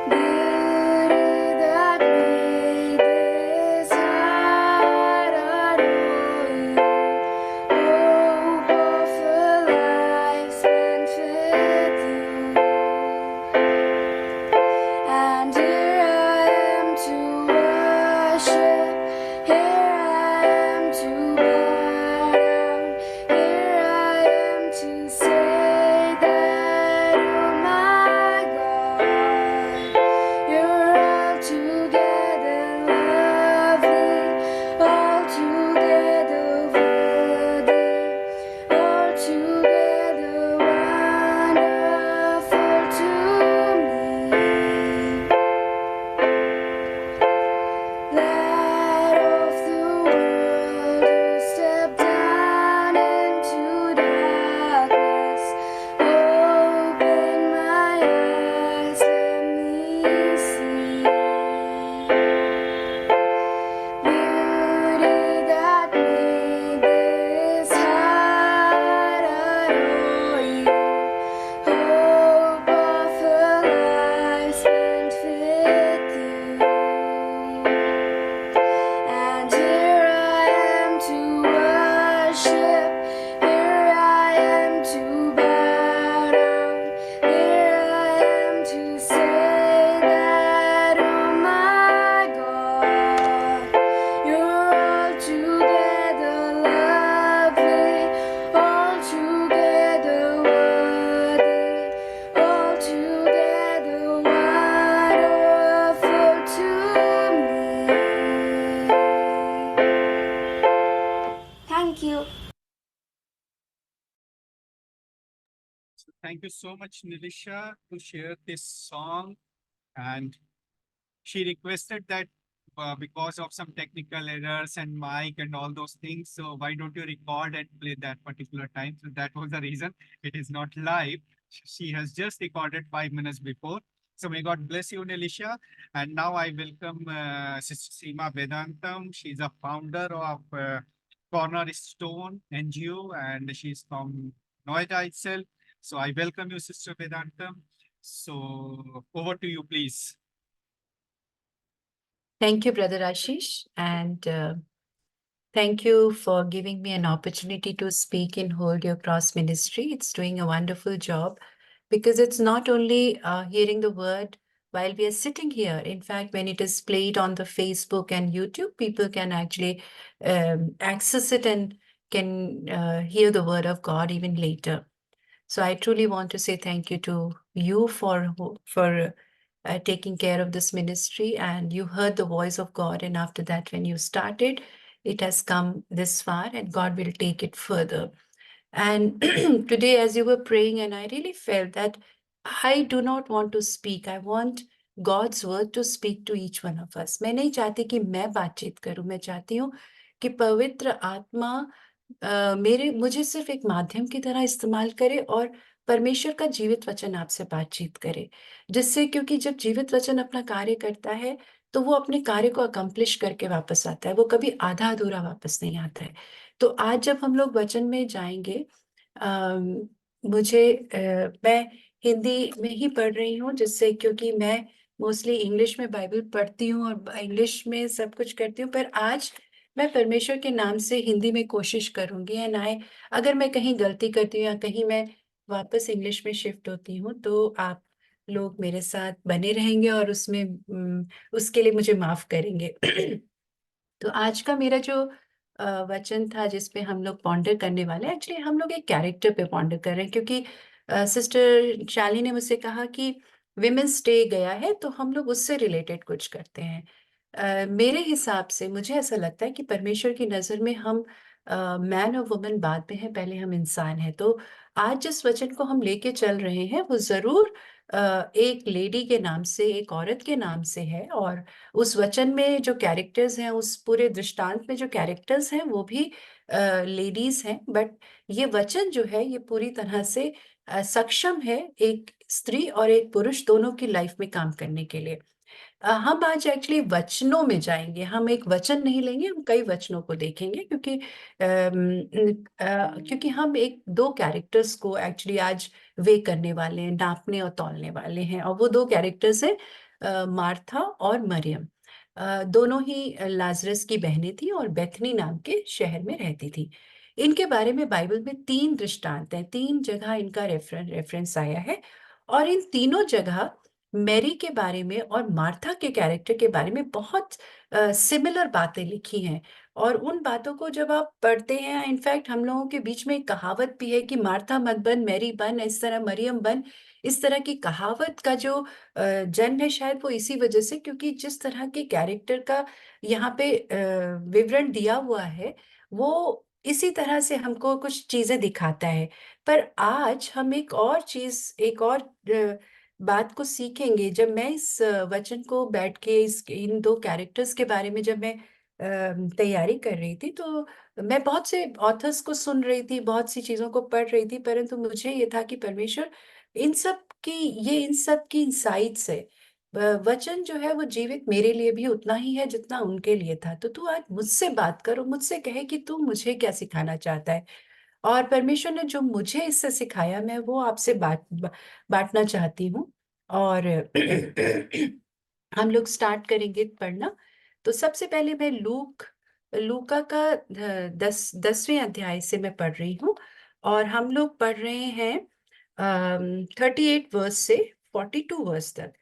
Beauty that made this heart adore you. Hope of a life spent with you. you. So thank you so much, Nilisha, to share this song. And she requested that because of some technical errors and mic and all those things, so why don't you record and play that particular time? So that was the reason. It is not live. She has just recorded 5 minutes before. So may God bless you, Nilisha. And now I welcome Sister Seema Vedantam. She's a founder of Cornerstone NGO, and she's from Noida itself. So I welcome you, Sister Vedantam. So over to you, please. Thank you, Brother Ashish, and thank you for giving me an opportunity to speak in Hold Your Cross Ministry. It's doing a wonderful job because it's not only hearing the word while we are sitting here. In fact, when it is played on the Facebook and YouTube, people can actually access it and can hear the word of God even later. So I truly want to say thank you to you for taking care of this ministry, and you heard the voice of God, and after that, when you started, it has come this far, and God will take it further. And today, as you were praying, and I really felt that I do not want to speak. I want God's word to speak to each one of us. मैं नहीं चाहती कि मैं बातचीत करूं. मैं चाहती हूँ कि पवित्र आत्मा मुझे सिर्फ एक माध्यम की तरह इस्तेमाल करे और परमेश्वर का जीवित वचन आपसे बातचीत करे, जिससे, क्योंकि जब जीवित वचन अपना कार्य करता है तो वो अपने कार्य को अकम्प्लिश करके वापस आता है, वो कभी आधा अधूरा वापस नहीं आता है। तो आज जब हम लोग वचन में जाएंगे, मैं हिंदी में ही पढ़ रही हूँ, जिससे, क्योंकि मैं मोस्टली इंग्लिश में बाइबल पढ़ती हूँ और इंग्लिश में सब कुछ करती हूँ, पर आज मैं परमेश्वर के नाम से हिंदी में कोशिश करूंगी। एंड अगर मैं कहीं गलती करती हूँ या कहीं मैं वापस इंग्लिश में शिफ्ट होती हूँ, तो आप लोग मेरे साथ बने रहेंगे और उसके लिए मुझे माफ करेंगे। तो आज का मेरा जो वचन था जिसपे हम लोग पॉन्डर करने वाले हैं, एक्चुअली हम लोग एक कैरेक्टर पे पॉन्डर कर रहे हैं, क्योंकि सिस्टर शाली ने मुझसे कहा कि विमेंस डे गया है तो हम लोग उससे रिलेटेड कुछ करते हैं। मेरे हिसाब से मुझे ऐसा लगता है कि परमेश्वर की नज़र में हम मैन और वुमन बाद में है, पहले हम इंसान हैं। तो आज जिस वचन को हम लेके चल रहे हैं वो ज़रूर एक लेडी के नाम से, एक औरत के नाम से है, और उस वचन में जो कैरेक्टर्स हैं, उस पूरे दृष्टांत में जो कैरेक्टर्स हैं, वो भी लेडीज हैं। बट ये वचन जो है ये पूरी तरह से सक्षम है एक स्त्री और एक पुरुष दोनों की लाइफ में काम करने के लिए। हम आज एक्चुअली वचनों में जाएंगे। हम एक वचन नहीं लेंगे, हम कई वचनों को देखेंगे, क्योंकि हम एक दो कैरेक्टर्स को एक्चुअली आज वे करने वाले हैं, नापने और तौलने वाले हैं। और वो दो कैरेक्टर्स हैं मार्था और मरियम। दोनों ही लाजरस की बहनें थी और बेथनी नाम के शहर में रहती थी। इनके बारे में बाइबल में 3 दृष्टांत हैं, 3 जगह इनका रेफरेंस आया है, और इन तीनों जगह मैरी के बारे में और मार्था के कैरेक्टर के बारे में बहुत सिमिलर बातें लिखी हैं। और उन बातों को जब आप पढ़ते हैं, इनफैक्ट हम लोगों के बीच में एक कहावत भी है कि मार्था मत बन, मैरी बन, इस तरह मरियम बन। इस तरह की कहावत का जो जन्म है शायद वो इसी वजह से, क्योंकि जिस तरह के कैरेक्टर का यहाँ पे विवरण दिया हुआ है वो इसी तरह से हमको कुछ चीजें दिखाता है। पर आज हम एक और चीज, एक और बात को सीखेंगे। जब मैं इस वचन को बैठ के इन दो कैरेक्टर्स के बारे में जब मैं तैयारी कर रही थी, तो मैं बहुत से ऑथर्स को सुन रही थी, बहुत सी चीजों को पढ़ रही थी, परंतु मुझे ये था कि परमेश्वर इन सब की इंसाइट्स है। वचन जो है वो जीवित मेरे लिए भी उतना ही है जितना उनके लिए था। तो तू आज मुझसे बात करो, मुझसे कहे कि तू मुझे क्या सिखाना चाहता है, और परमेश्वर ने जो मुझे इससे सिखाया मैं वो आपसे बांटना चाहती हूँ। और हम लोग स्टार्ट करेंगे पढ़ना। तो सबसे पहले मैं लूका का 10वें अध्याय से मैं पढ़ रही हूँ, और हम लोग पढ़ रहे हैं 38 वर्स से 42 वर्स तक।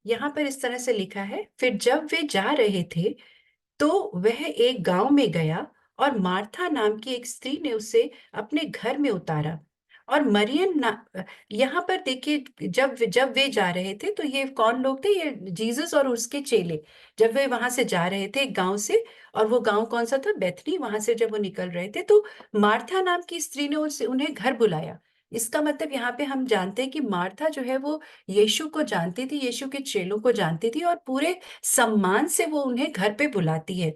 यहाँ पर इस तरह से लिखा है, फिर जब वे जा रहे थे तो वह एक गांव में गया, और मार्था नाम की एक स्त्री ने उसे अपने घर में उतारा और मरियम यहाँ पर देखिए, जब जब वे जा रहे थे, तो ये कौन लोग थे? ये जीसस और उसके चेले। जब वे वहां से जा रहे थे एक गांव से, और वो गांव कौन सा था? बेथनी। वहां से जब वो निकल रहे थे, तो मार्था नाम की स्त्री ने उन्हें घर बुलाया। इसका मतलब यहाँ पे हम जानते हैं कि मार्था जो है वो यीशु को जानती थी, यीशु के चेलों को जानती थी, और पूरे सम्मान से वो उन्हें घर पे बुलाती है।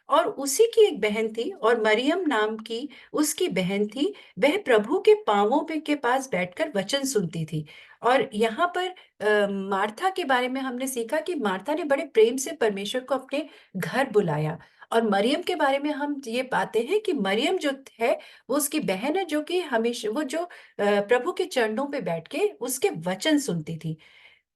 और उसी की एक बहन थी, और मरियम नाम की उसकी बहन थी। वह प्रभु के पांवों पे के पास बैठकर वचन सुनती थी। और यहाँ पर मार्था के बारे में हमने सीखा कि मार्था ने बड़े प्रेम से परमेश्वर को अपने घर बुलाया। और मरियम के बारे में हम ये पाते हैं कि मरियम जो है, वो उसकी बहन है, जो कि हमेशा वो जो प्रभु के चरणों पे बैठ के उसके वचन सुनती थी।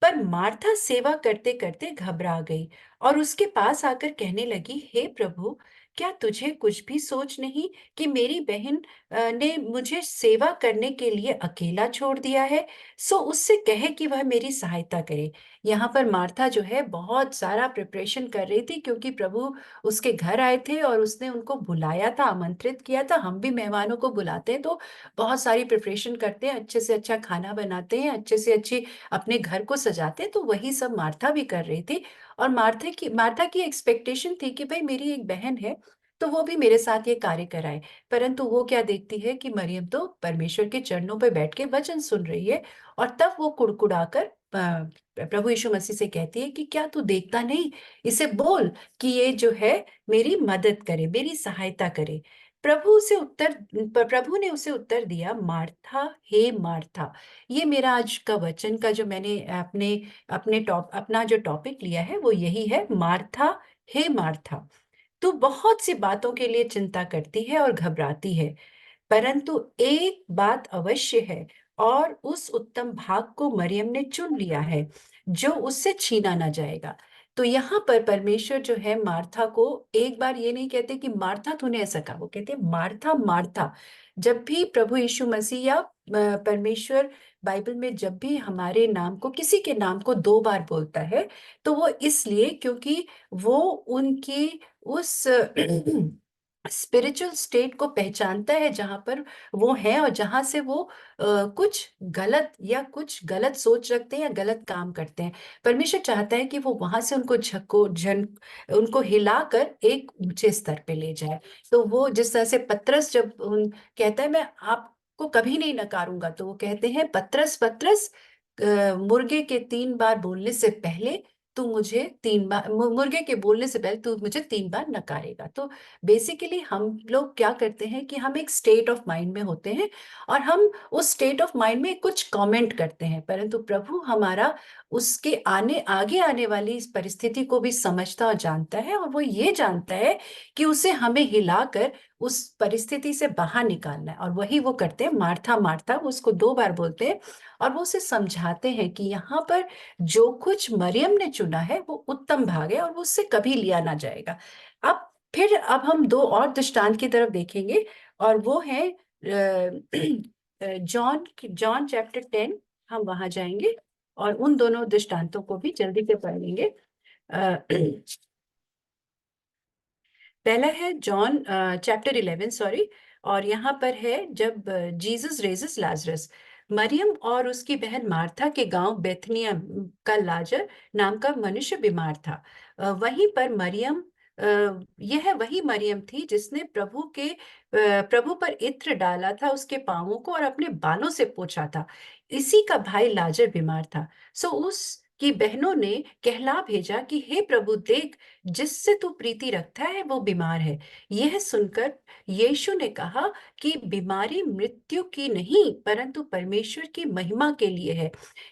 पर मार्था सेवा करते करते घबरा गई, और उसके पास आकर कहने लगी, हे प्रभु, क्या तुझे कुछ भी सोच नहीं कि मेरी बहन ने मुझे सेवा करने के लिए अकेला छोड़ दिया है? सो उससे कहे कि वह मेरी सहायता करे। यहाँ पर मार्था जो है बहुत सारा प्रिपरेशन कर रही थी, क्योंकि प्रभु उसके घर आए थे और उसने उनको बुलाया था, आमंत्रित किया था। हम भी मेहमानों को बुलाते हैं तो बहुत सारी प्रिपरेशन करते हैं, अच्छे से अच्छा खाना बनाते हैं, अच्छे से अच्छी अपने घर को सजाते हैं। तो वही सब मार्था भी कर रही थी। और मार्था की एक्सपेक्टेशन थी कि भाई मेरी एक बहन है, तो वो भी मेरे साथ ये कार्य कराए। परंतु वो क्या देखती है कि मरियम तो परमेश्वर के चरणों पर बैठ के वचन सुन रही है। और तब वो कुड़कुड़ाकर प्रभु यीशु मसीह से कहती है कि क्या तू देखता नहीं? इसे बोल कि ये जो है मेरी मदद करे, मेरी सहायता करे। प्रभु ने उसे उत्तर दिया, मार्था, हे मार्था। ये मेरा आज का वचन का जो मैंने अपना जो टॉपिक लिया है, वो यही है, मार्था, हे मार्था। तू बहुत सी बातों के लिए चिंता करती है और घबराती है, परंतु एक बात अवश्य है, और उस उत्तम भाग को मरियम ने चुन लिया है, जो उससे छीना ना जाएगा। तो यहाँ पर परमेश्वर जो है मार्था को एक बार ये नहीं कहते कि मार्था तूने ऐसा कहा, वो कहते मार्था, मार्था। जब भी प्रभु यीशु मसीह या परमेश्वर बाइबल में जब भी हमारे नाम को, किसी के नाम को 2 बार बोलता है, तो वो इसलिए क्योंकि वो उनकी उस स्पिरिचुअल स्टेट को पहचानता है जहां पर वो है, और जहां से वो कुछ गलत सोच रखते हैं या गलत काम करते हैं। परमेश्वर चाहता है कि वो वहां से उनको हिलाकर एक ऊंचे स्तर पे ले जाए। तो वो जिस तरह से पतरस जब कहता है मैं आपको कभी नहीं नकारूंगा, तो वो कहते हैं, पतरस, पतरस, मुर्गे के 3 बार बोलने से पहले तू मुझे 3 बार, मुर्गे के बोलने से पहले तू मुझे 3 बार नकारेगा। तो बेसिकली हम लोग क्या करते हैं कि हम एक स्टेट ऑफ माइंड में होते हैं, और हम उस स्टेट ऑफ माइंड में कुछ कमेंट करते हैं, परंतु प्रभु हमारा उसके आगे आने वाली इस परिस्थिति को भी समझता और जानता है, और वो ये जानता है कि उसे हमें हिलाकर उस परिस्थिति से बाहर निकालना है। और वही वो करते हैं, मार्था, मार्था, वो उसको 2 बार बोलते हैं, और वो उसे समझाते हैं कि यहाँ पर जो कुछ मरियम ने चुना है वो उत्तम भाग है, और वो उससे कभी लिया ना जाएगा। अब हम 2 और दृष्टांत की तरफ देखेंगे, और वो है जॉन चैप्टर 10। हम वहां जाएंगे और उन दोनों दृष्टांतों को भी जल्दी से पढ़ लेंगे। पहला है जॉन चैप्टर 11, सॉरी। और यहाँ पर है जब जीसस रेजेस लाजरस। मरियम और उसकी बहन मार्था के गांव बेथनिया का लाजर नाम का मनुष्य बीमार था। वहीं पर मरियम, यह वही मरियम थी जिसने प्रभु पर इत्र डाला था उसके पांवों को, और अपने बालों से पोंछा था। इसी का भाई लाजर बीमार था। सो उसकी बहनों ने कहला भेजा कि हे प्रभु, देख, जिससे तू प्रीति रखता है वो बीमार है। यह सुनकर यीशु ने कहा कि बीमारी मृत्यु की नहीं, परंतु परमेश्वर की महिमा के लिए है,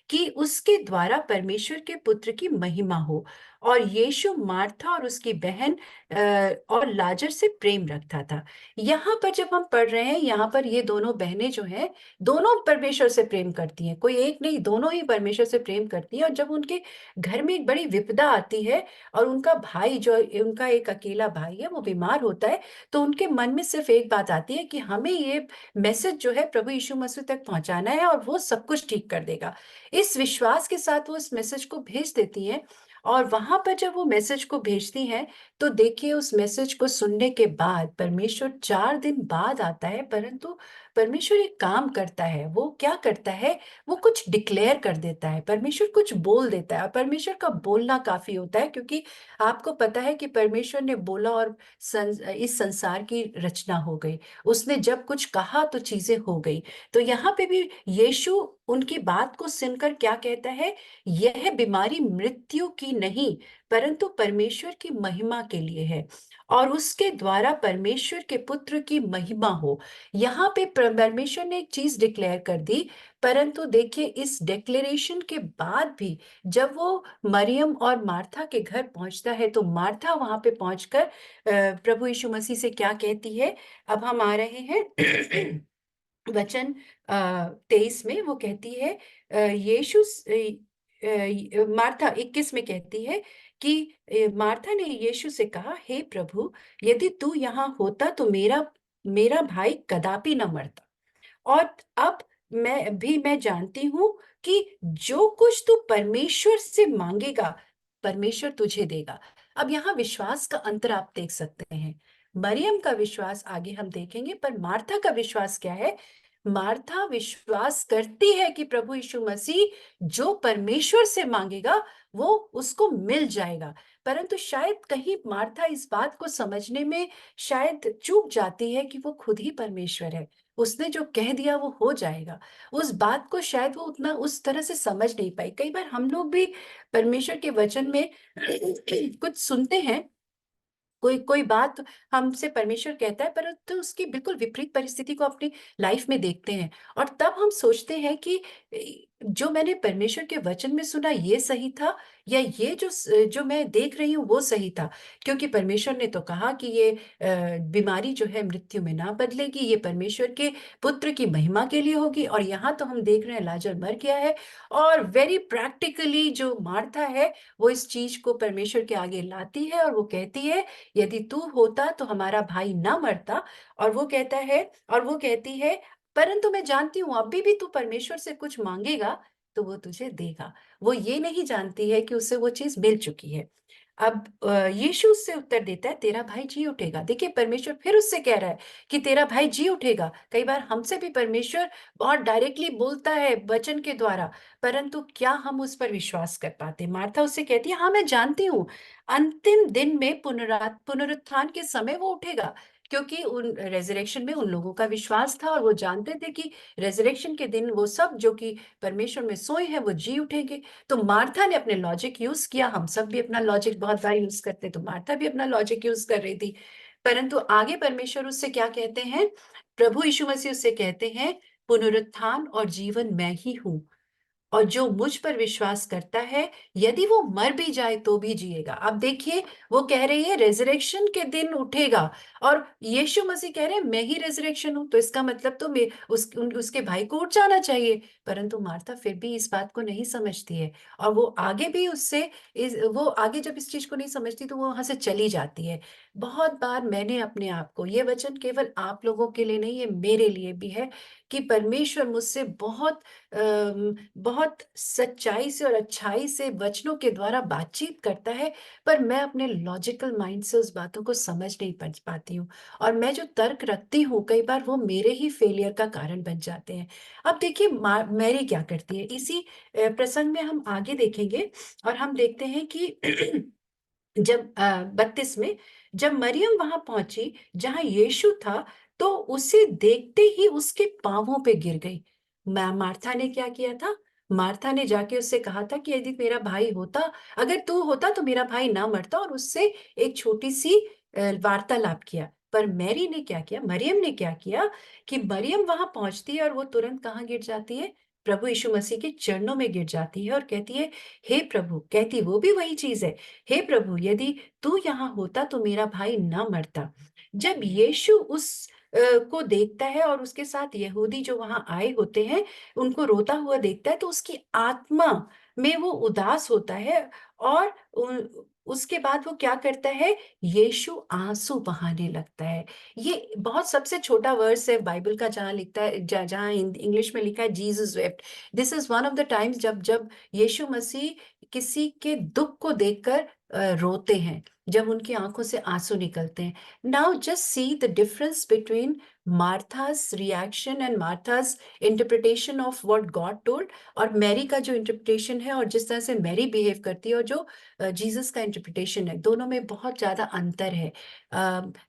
कि उसके द्वारा परमेश्वर के पुत्र की महिमा हो। और यीशु मार्था और उसकी बहन और लाजर से प्रेम रखता था। यहाँ पर जब हम पढ़ रहे हैं, यहाँ पर ये दोनों बहनें जो हैं, दोनों परमेश्वर से प्रेम करती हैं, कोई एक नहीं, दोनों ही परमेश्वर से प्रेम करती हैं। और जब उनके घर में एक बड़ी विपदा आती है, और उनका भाई, जो उनका एक अकेला भाई है, वो बीमार होता है, तो उनके मन में सिर्फ एक बात आती है कि हमें ये मैसेज जो है प्रभु यीशु मसीह तक पहुंचाना है, और वो सब कुछ ठीक कर देगा। इस विश्वास के साथ वो इस मैसेज को भेज देती हैं। और वहां पर जब वो मैसेज को भेजती हैं, तो देखिए उस मैसेज को सुनने के बाद परमेश्वर 4 दिन बाद आता है, परंतु परमेश्वर एक काम करता है। वो क्या करता है? वो कुछ डिक्लेयर कर देता है, परमेश्वर कुछ बोल देता है। और परमेश्वर का बोलना काफी होता है, क्योंकि आपको पता है कि परमेश्वर ने बोला और इस संसार की रचना हो गई। उसने जब कुछ कहा तो चीजें हो गई। तो यहाँ पे भी यीशु उनकी बात को सुनकर क्या कहता है? यह बीमारी मृत्यु की नहीं, परंतु परमेश्वर की महिमा के लिए है, और उसके द्वारा परमेश्वर के पुत्र की महिमा हो। यहाँ पे परमेश्वर ने एक चीज डिक्लेयर कर दी, परंतु देखिए इस डिक्लेरेशन के बाद भी जब वो मरियम और मार्था के घर पहुंचता है, तो मार्था वहां पे पहुंचकर प्रभु यीशु मसीह से क्या कहती है? अब हम आ रहे हैं वचन 23 में। वो कहती है मार्था 21 में कहती है कि मार्था ने यीशु से कहा, हे प्रभु, यदि तू यहाँ होता तो मेरा मेरा भाई कदापि न मरता। और अब मैं जानती हूँ कि जो कुछ तू परमेश्वर से मांगेगा परमेश्वर तुझे देगा। अब यहाँ विश्वास का अंतर आप देख सकते हैं। मरियम का विश्वास आगे हम देखेंगे, पर मार्था का विश्वास क्या है? मार्था विश्वास करती है कि प्रभु यीशु मसीह जो परमेश्वर से मांगेगा वो उसको मिल जाएगा। परंतु शायद कहीं मार्था इस बात को समझने में शायद चूक जाती है कि वो खुद ही परमेश्वर है। उसने जो कह दिया वो हो जाएगा। उस बात को शायद वो उतना उस तरह से समझ नहीं पाई। कई बार हम लोग भी परमेश्वर के वचन में कुछ सुनते हैं, कोई कोई बात हमसे परमेश्वर कहता है, परंतु उसकी बिल्कुल विपरीत परिस्थिति को अपनी लाइफ में देखते हैं, और तब हम सोचते हैं कि जो मैंने परमेश्वर के वचन में सुना ये सही था, या ये जो मैं देख रही हूँ वो सही था। क्योंकि परमेश्वर ने तो कहा कि ये बीमारी जो है मृत्यु में ना बदलेगी, ये परमेश्वर के पुत्र की महिमा के लिए होगी। और यहाँ तो हम देख रहे हैं लाजर मर गया है, और वेरी प्रैक्टिकली जो मार्था है वो इस चीज को परमेश्वर के आगे लाती है, और वो कहती है, यदि तू होता तो हमारा भाई ना मरता। और वो कहता है, और वो कहती है, परंतु मैं जानती हूं अभी भी तू परमेश्वर से कुछ मांगेगा तो वो तुझे देगा। वो ये नहीं जानती है कि उसे वो चीज मिल चुकी है। अब यीशु उससे उत्तर देता है, तेरा भाई जी उठेगा। देखिए परमेश्वर फिर उससे कह रहा है कि तेरा भाई जी उठेगा। कई बार हमसे भी परमेश्वर बहुत डायरेक्टली बोलता है वचन के द्वारा, परंतु क्या हम उस पर विश्वास कर पाते? मार्था उससे कहती है, हाँ मैं जानती हूँ अंतिम दिन में पुनरुत्थान के समय वो उठेगा। क्योंकि उन रेजरेक्शन में उन लोगों का विश्वास था, और वो जानते थे कि रेजरेक्शन के दिन वो सब जो कि परमेश्वर में सोए हैं वो जी उठेंगे। तो मार्था ने अपने लॉजिक यूज किया। हम सब भी अपना लॉजिक बहुत बार यूज करते, तो मार्था भी अपना लॉजिक यूज कर रही थी। परंतु आगे परमेश्वर उससे क्या कहते हैं? प्रभु यीशु मसीह उससे कहते हैं, पुनरुत्थान और जीवन मैं ही हूं, और जो मुझ पर विश्वास करता है यदि वो मर भी जाए तो भी जिएगा। अब देखिए वो कह रही है रेजरेक्शन के दिन उठेगा, और यीशु मसीह कह रहे हैं मैं ही रेजरेक्शन हूं, तो इसका मतलब तो उसके भाई को उठ जाना चाहिए। परंतु मार्था फिर भी इस बात को नहीं समझती है, और वो आगे भी वो आगे जब इस चीज को नहीं समझती तो वो वहां से चली जाती है। बहुत बार मैंने अपने आप को, ये वचन केवल आप लोगों के लिए नहीं, ये मेरे लिए भी है, कि परमेश्वर मुझसे बहुत सच्चाई से और अच्छाई से वचनों के द्वारा बातचीत करता है, पर मैं अपने लॉजिकल माइंड से उस बातों को समझ नहीं पाती हूँ, और मैं जो तर्क रखती हूँ कई बार वो मेरे ही फेलियर का कारण बन जाते हैं। अब देखिए मैरी क्या करती है, इसी प्रसंग में हम आगे देखेंगे, और हम देखते हैं कि जब 32 में जब मरियम वहां पहुंची जहां यीशु था, तो उसे देखते ही उसके पांवों पे गिर गई। मार्था ने क्या किया था? मार्था ने जाके उससे कहा था कि यदि मेरा भाई होता, अगर तू होता तो मेरा भाई ना मरता, और उससे एक छोटी सी वार्तालाप किया। पर मैरी ने क्या किया, मरियम ने क्या किया कि मरियम वहां पहुंचती है और वो तुरंत कहाँ गिर जाती है? प्रभु यीशु मसीह के चरणों में गिर जाती है, और कहती है, हे प्रभु, कहती वो भी वही चीज है, हे प्रभु, यदि तू यहाँ होता तो मेरा भाई ना मरता। जब यीशु को देखता है और उसके साथ यहूदी जो वहां आए होते हैं उनको रोता हुआ देखता है, तो उसकी आत्मा में वो उदास होता है, और उसके बाद वो क्या करता है? यीशु आंसू बहाने लगता है। ये बहुत सबसे छोटा वर्स है बाइबल का, जहां लिखता है, जहां इंग्लिश में लिखा है Jesus wept. This is one of the times जब जब यीशु मसीह किसी के दुख को देखकर रोते हैं। जब उनकी आंखों से आंसू निकलते हैं। Now just see the difference between Martha's reaction and Martha's interpretation of what God told, और मैरी का जो इंटरप्रिटेशन है और जिस तरह से मैरी बिहेव करती है और जो जीसस का इंटरप्रिटेशन है, दोनों में बहुत ज्यादा अंतर है।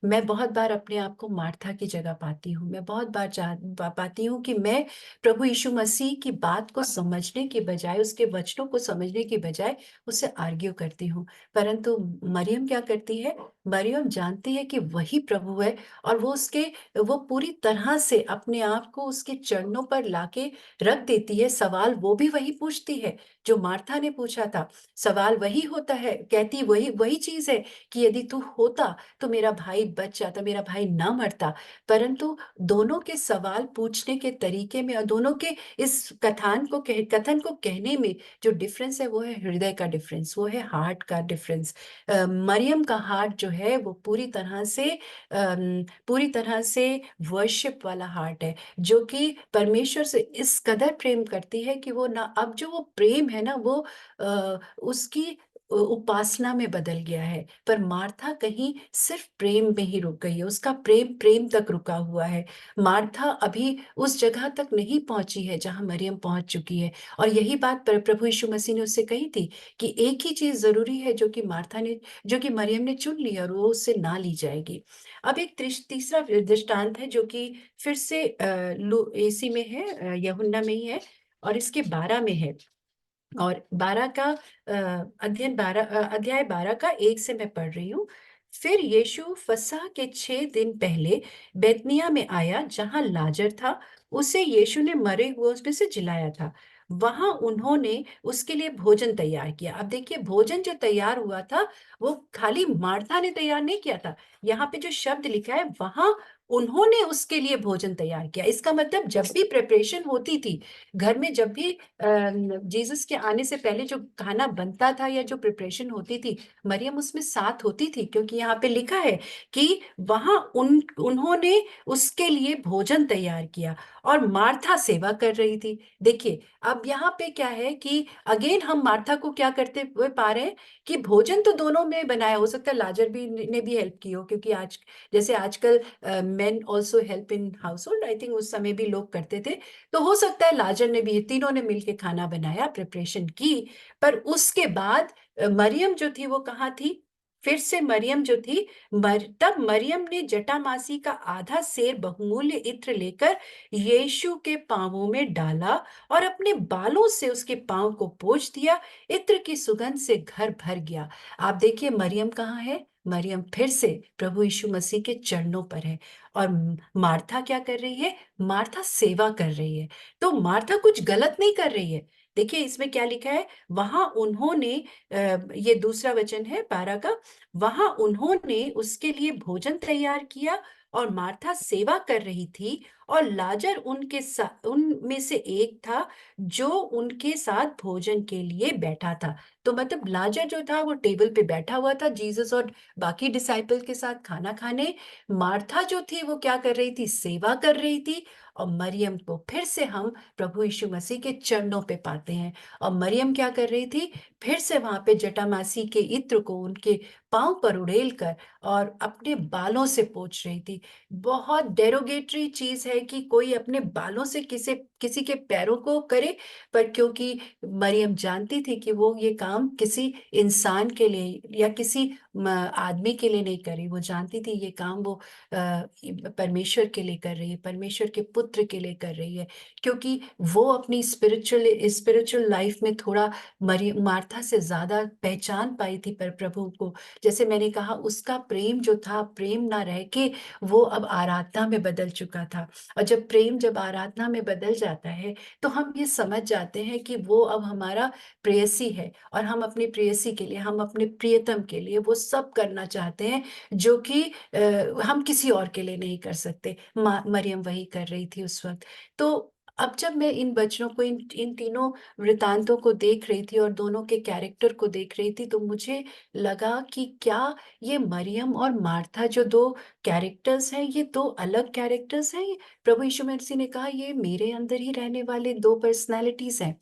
मैं बहुत बार अपने आप को मार्था की जगह पाती हूँ। मैं बहुत बार पाती हूँ कि मैं प्रभु यीशु मसीह की बात को समझने के बजाय, उसके वचनों को समझने के बजाय उससे आर्ग्यू करती हूँ। परंतु मरियम क्या करती है? मरियम जानती है कि वही प्रभु है, और वो पूरी तरह से अपने आप को उसके चरणों पर लाके रख देती है। सवाल वो भी वही पूछती है जो मार्था ने पूछा था। सवाल वही होता है, कहती वही वही चीज है कि यदि तू होता तो मेरा भाई बच जाता, मेरा भाई ना मरता। परंतु दोनों के सवाल पूछने के तरीके में और दोनों के इस कथन को कहने में जो डिफरेंस है, वो है हृदय का डिफरेंस, वो है हार्ट का डिफरेंस। मरियम का हार्ट जो है वो पूरी तरह से वर्शिप वाला हार्ट है, जो कि परमेश्वर से इस कदर प्रेम करती है कि वो ना, अब जो वो प्रेम है ना, वो उसकी उपासना में बदल गया है। पर मार्था कहीं सिर्फ प्रेम में ही रुक गई है, उसका प्रेम प्रेम तक रुका हुआ है। मार्था अभी उस जगह तक नहीं पहुंची है जहां मरियम पहुंच चुकी है। और यही बात प्रभु यीशु मसीह ने उससे कही थी कि एक ही चीज जरूरी है जो कि मरियम ने चुन ली, और वो उससे ना ली जाएगी। अब एक तीसरा दृष्टांत है जो कि फिर से इसी में है, यूहन्ना में ही है, और इसके 12 में है। और 12 का अध्याय 12 का 1 से मैं पढ़ रही हूँ। फिर यीशु फसह के 6 दिन पहले बैतनिय्याह में आया, जहां लाजर था, उसे यीशु ने मरे हुए उसमें से जिलाया था। वहां उन्होंने उसके लिए भोजन तैयार किया। अब देखिए, भोजन जो तैयार हुआ था वो खाली मार्था ने तैयार नहीं किया था। यहाँ पे जो शब्द लिखा है, वहां उन्होंने उसके लिए भोजन तैयार किया। इसका मतलब जब भी प्रिपरेशन होती थी घर में, जब भी जीसस के आने से पहले जो खाना बनता था या जो प्रिपरेशन होती थी, मरियम उसमें साथ होती थी। क्योंकि यहाँ पे लिखा है कि वहां उन्होंने उसके लिए भोजन तैयार किया और मार्था सेवा कर रही थी। देखिए, अब यहाँ पे क्या है कि अगेन हम मार्था को क्या करते हुए पा रहे हैं कि भोजन तो दोनों में बनाया। हो सकता है लाजर भी ने भी हेल्प की हो, क्योंकि आज जैसे आजकल main also help in house hold, I think उस समय भी लोग करते थे। तो हो सकता है लाजर ने भी, तीनों ने मिलके खाना बनाया, प्रिपरेशन की। पर उसके बाद मरियम जो थी वो कहाँ थी? फिर से मरियम जो थी, तब मरियम ने जटामासी का आधा सेर बहुमूल्य इत्र लेकर यीशु के पांवों में डाला और अपने बालों से उसके पांव को पोंछ दिया। इत्र की सुगंध से घर भर गया। आप देखिए, मरियम कहाँ है? मरियम फिर से प्रभु यीशु मसीह के चरणों पर है। और मार्था क्या कर रही है? मार्था सेवा कर रही है। तो मार्था कुछ गलत नहीं कर रही है। देखिए, इसमें क्या लिखा है? वहां उन्होंने, ये दूसरा वचन है 12 का, वहां उन्होंने उसके लिए भोजन तैयार किया और मार्था सेवा कर रही थी, और लाजर उनमें से एक था जो उनके साथ भोजन के लिए बैठा था। तो मतलब लाजर जो था वो टेबल पे बैठा हुआ था जीसस और बाकी डिसाइपल के साथ खाना खाने। मार्था जो थी वो क्या कर रही थी? सेवा कर रही थी। और मरियम को फिर से हम प्रभु यीशु मसीह के चरणों पे पाते हैं। और मरियम क्या कर रही थी? फिर से वहां पे जटामासी के इत्र को उनके पांव पर उड़ेल कर और अपने बालों से पोंछ रही थी। बहुत डेरोगेटरी चीज है कि कोई अपने बालों से किसी के पैरों को करे। पर क्योंकि मरियम जानती थी कि वो ये काम किसी इंसान के लिए या किसी आदमी के लिए नहीं करी, वो जानती थी ये काम वो परमेश्वर के लिए कर रही है, परमेश्वर के पुत्र के लिए कर रही है। क्योंकि वो अपनी स्पिरिचुअल लाइफ में थोड़ा मार्था से ज्यादा पहचान पाई थी पर प्रभु को। जैसे मैंने कहा, उसका प्रेम जो था, प्रेम ना रह के वो अब आराधना में बदल चुका था। और जब आराधना में बदल जाता है तो हम ये समझ जाते हैं कि वो अब हमारा प्रेयसी है, और हम अपनी प्रेयसी के लिए, हम अपने प्रियतम के लिए वो सब करना चाहते हैं जो कि हम किसी और के लिए नहीं कर सकते। मरियम वही कर रही थी उस वक्त। तो अब जब मैं इन बच्चों को, इन तीनों वृतांतों को देख रही थी और दोनों के कैरेक्टर को देख रही थी, तो मुझे लगा कि क्या ये मरियम और मार्था जो दो कैरेक्टर्स हैं, ये दो अलग कैरेक्टर्स हैं? प्रभु यीशु मसीह ने कहा ये मेरे अंदर ही रहने वाले दो पर्सनालिटीज हैं।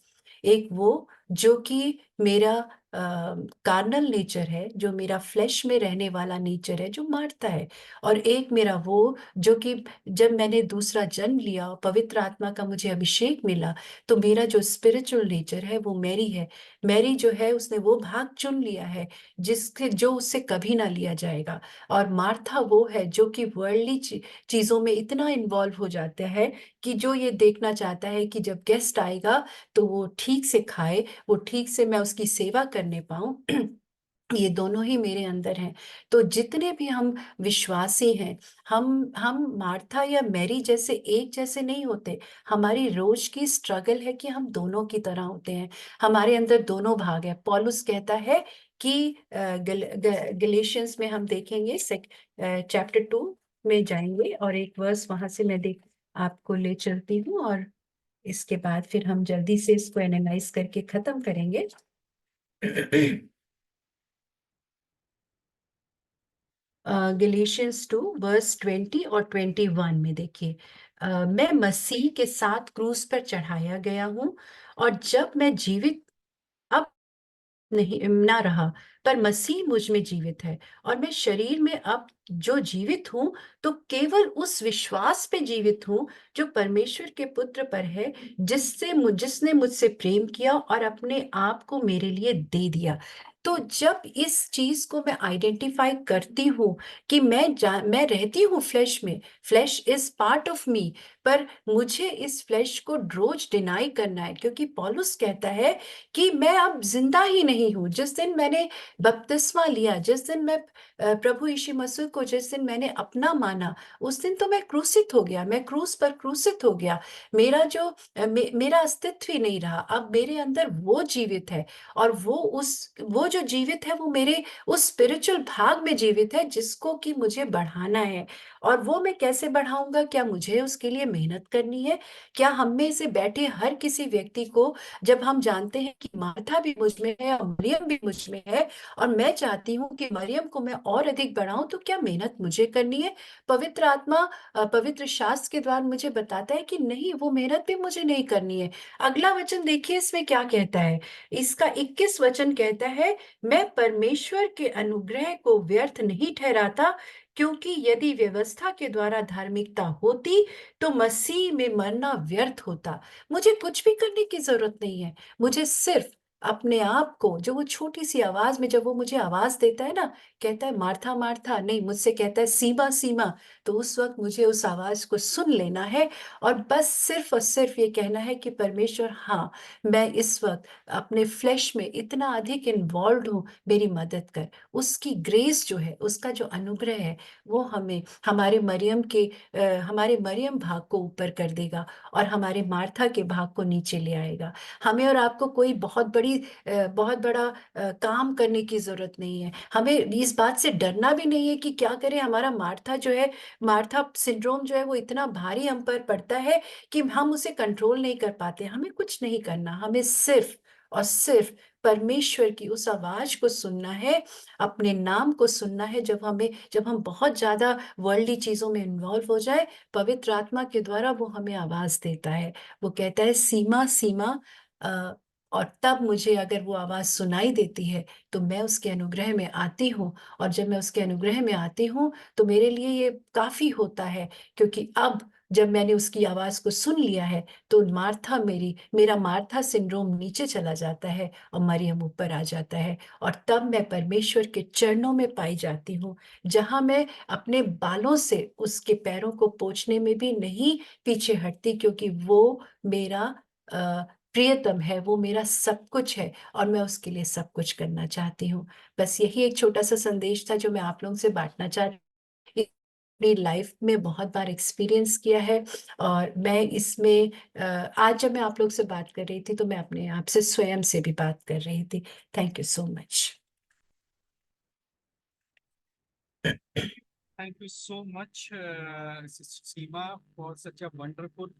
एक वो जो कि मेरा कार्नल नेचर है, जो मेरा फ्लेश में रहने वाला नेचर है, जो मारता है। और एक मेरा वो जो कि जब मैंने दूसरा जन्म लिया और पवित्र आत्मा का मुझे अभिषेक मिला, तो मेरा जो स्पिरिचुअल नेचर है वो मैरी है। मैरी जो है उसने वो भाग चुन लिया है जिसके जो उससे कभी ना लिया जाएगा। और मार्था वो है जो कि वर्ल्डली चीजों में इतना इन्वॉल्व हो जाता है कि जो ये देखना चाहता है कि जब गेस्ट आएगा तो वो ठीक से खाए, वो ठीक से मैं उसकी सेवा करने पाऊं। ये दोनों ही मेरे अंदर हैं। तो जितने भी हम विश्वासी हैं, हम मार्था या मैरी जैसे एक जैसे नहीं होते। हमारी रोज की स्ट्रगल है कि हम दोनों की तरह होते हैं। हमारे अंदर दोनों भाग है। पौलुस कहता है कि गलेशियंस में हम देखेंगे, चैप्टर 2 में जाएंगे और एक वर्स वहां से मैं देख आपको ले चलती हूँ, और इसके बाद फिर हम जल्दी से इसको एनालाइज करके खत्म करेंगे। गलेशियंस 2 वर्स 20 और 21 में देखिए, मैं मसीह के साथ क्रूस पर चढ़ाया गया हूँ, और जब मैं जीवित अब नहीं ना रहा, पर मसीह मुझ में जीवित है। और मैं शरीर में अब जो जीवित हूँ, तो केवल उस विश्वास पे जीवित हूँ जो परमेश्वर के पुत्र पर है, जिसने मुझसे प्रेम किया और अपने आप को मेरे लिए दे दिया। तो जब इस चीज को मैं आइडेंटिफाई करती हूँ कि मैं रहती हूँ फ्लैश में, flash is part of me, पर मुझे इस फ्लैश को रोज डिनाई करना है, क्योंकि पौलुस कहता है कि मैं अब जिंदा ही नहीं हूं। जिस दिन मैंने बपतिस्मा लिया, जिस दिन मैं प्रभु यीशु मसीह को जिस दिन मैंने अपना माना, उस दिन तो मैं क्रूसित हो गया, मैं क्रूस पर क्रूसित हो गया। मेरा अस्तित्व ही नहीं रहा। अब मेरे अंदर वो जीवित है, और वो जो जीवित है वो मेरे उस स्पिरिचुअल भाग में जीवित है जिसको कि मुझे बढ़ाना है। और वो मैं कैसे बढ़ाऊंगा? क्या मुझे उसके लिए मेहनत करनी है? क्या हम में से बैठे हर किसी व्यक्ति को, जब हम जानते हैं कि मार्था भी मुझ में है और मरियम भी मुझ में है, और मैं चाहती हूँ कि मरियम को मैं और अधिक बढ़ाऊं, तो क्या मेहनत मुझे करनी है? पवित्र आत्मा पवित्र शास्त्र के द्वारा मुझे बताता है कि नहीं, वो मेहनत भी मुझे नहीं करनी है। अगला वचन देखिए इसमें क्या कहता है। इसका 21 वचन कहता है, मैं परमेश्वर के अनुग्रह को व्यर्थ नहीं ठहराता, क्योंकि यदि व्यवस्था के द्वारा धार्मिकता होती तो मसीह में मरना व्यर्थ होता। मुझे कुछ भी करने की जरूरत नहीं है। मुझे सिर्फ अपने आप को, जो वो छोटी सी आवाज में जब वो मुझे आवाज देता है ना, कहता है मार्था मार्था, नहीं, मुझसे कहता है सीमा सीमा, तो उस वक्त मुझे उस आवाज को सुन लेना है, और बस सिर्फ और सिर्फ ये कहना है कि परमेश्वर, हाँ, मैं इस वक्त अपने फ्लैश में इतना अधिक इन्वॉल्व हूँ, मेरी मदद कर। उसकी ग्रेस जो है, उसका जो अनुग्रह है, वो हमें हमारे मरियम भाग को ऊपर कर देगा और हमारे मार्था के भाग को नीचे ले आएगा। हमें और आपको कोई बहुत बड़ा काम करने की जरूरत नहीं है। हमें इस बात से डरना भी नहीं है कि क्या करें, हमारा मार्था जो है, मार्था सिंड्रोम जो है, वो इतना भारी हम पर पड़ता है कि हम उसे कंट्रोल नहीं कर पाते। हमें कुछ नहीं करना, हमें सिर्फ और सिर्फ परमेश्वर की उस आवाज को सुनना है, अपने नाम को सुनना है। जब हम बहुत ज्यादा वर्ल्डली चीजों में इन्वॉल्व हो जाए, पवित्र आत्मा के द्वारा वो हमें आवाज देता है। वो कहता है सीमा सीमा, अ, और तब मुझे अगर वो आवाज सुनाई देती है, तो मैं उसके अनुग्रह में आती हूँ। और जब मैं उसके अनुग्रह में आती हूँ, तो मेरे लिए ये काफी होता है, क्योंकि अब जब मैंने उसकी आवाज को सुन लिया है, तो मेरा मार्था सिंड्रोम नीचे चला जाता है और मरियम ऊपर आ जाता है। और तब मैं परमेश्वर के चरणों में पाई जाती हूँ, जहां मैं अपने बालों से उसके पैरों को पोंछने में भी नहीं पीछे हटती, क्योंकि वो मेरा प्रियतम है, वो मेरा सब कुछ है, और मैं उसके लिए सब कुछ करना चाहती हूँ। बस यही एक छोटा सा संदेश था जो मैं आप लोगों से बांटना चाह रही, अपनी लाइफ में बहुत बार एक्सपीरियंस किया है। और मैं इसमें आज जब मैं आप लोग से बात कर रही थी, तो मैं अपने आप से स्वयं से भी बात कर रही थी। Thank you so much. Thank you so much, Seema, for such a wonderful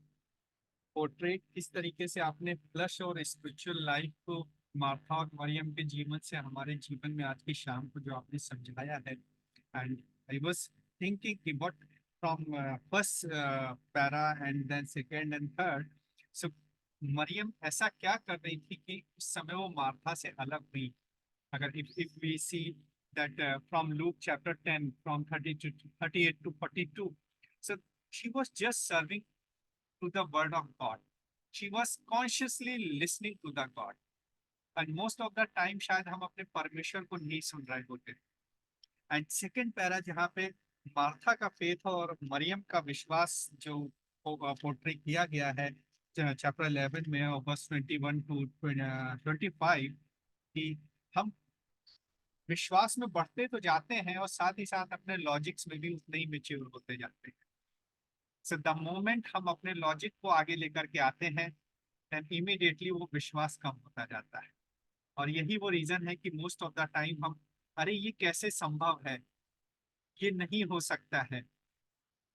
portrait। किस तरीके से आपने फ्लश और स्पिरिचुअल लाइफ को मार्था और मरियम के जीवन से हमारे जीवन में आज की शाम को जो आपने समझाया है। एंड आई वाज थिंकिंग कि what from first para and then second and third, so Mariam ऐसा क्या कर रही थी कि उस समय वो मार्था से अलग हुई? अगर if we see that from Luke chapter 10 from 30 to 38 to 42, so she was just serving to the word of God. She was consciously listening to the God. And most of the time शायद हम अपने परमेश्वर को नहीं सुन रहे होते। And second para जहाँ पे मार्था का फेथ और मरियम का विश्वास जो पोर्ट्रे किया गया है चैप्टर 11 में और वर्स 21 टू 25 कि हम विश्वास में बढ़ते तो जाते हैं और साथ ही साथ अपने लॉजिक्स में भी उतने ही मेच्योर होते जाते हैं। सो द मोमेंट हम अपने लॉजिक को आगे लेकर के आते हैं देन इमीडिएटली वो विश्वास कम होता जाता है। और यही वो रीजन है कि मोस्ट ऑफ द टाइम हम अरे ये कैसे संभव है, ये नहीं हो सकता है,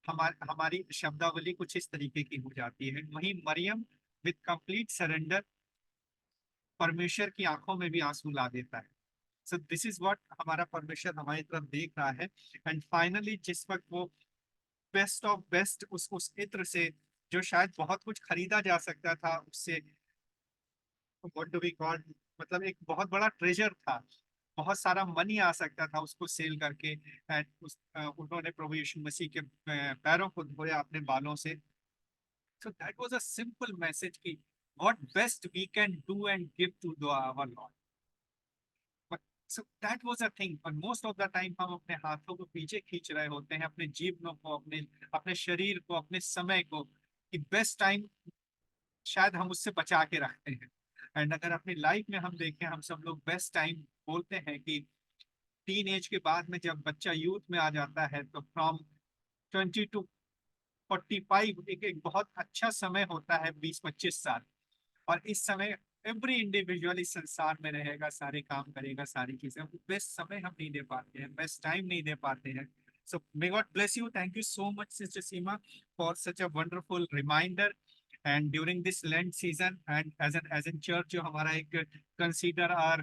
हमारी शब्दावली कुछ इस तरीके की हो जाती है। वहीं मरियम विद कंप्लीट सरेंडर परमेश्वर की आंखों में भी आंसू ला देता है। सो दिस इज व्हाट हमारा परमेश्वर हमारी तरफ देख रहा है। एंड फाइनली जिस वक्त वो बेस्ट ऑफ बेस्ट उस इत्र से जो शायद बहुत कुछ खरीदा जा सकता था उससे, व्हाट डू वी कॉल, मतलब एक बहुत बड़ा ट्रेजर था, बहुत सारा मनी आ सकता था उसको सेल करके। एंड उन्होंने प्रभु यीशु मसीह के पैरों को धोया अपने बालों से। So that was a simple message कि what best we can do and give to the our Lord. So that was a thing, और most of the time हम अपने हाथों को पीछे खींच रहे होते हैं, अपने जीवनों को, अपने अपने शरीर को, अपने समय को, कि बेस्ट टाइम शायद हम उससे बचा के रखते हैं। एंड अगर अपनी लाइफ में हम देखें, हम सब लोग बेस्ट टाइम बोलते हैं कि टीन एज के बाद में जब बच्चा यूथ में आ जाता है तो फ्रॉम 20 टू 45 एक बहुत अच्छा समय होता है, 20-25 साल। और इस समय एवरी इंडिविजुअल इस संसार में रहेगा, सारे काम करेगा, सारी चीजें, बेस्ट समय हम नहीं दे पाते हैं, बेस्ट टाइम नहीं दे पाते हैं। So may God bless you. Thank you so much sister Seema for such a wonderful reminder and during this Lent season and as an church जो हमारा एक कंसीडर आर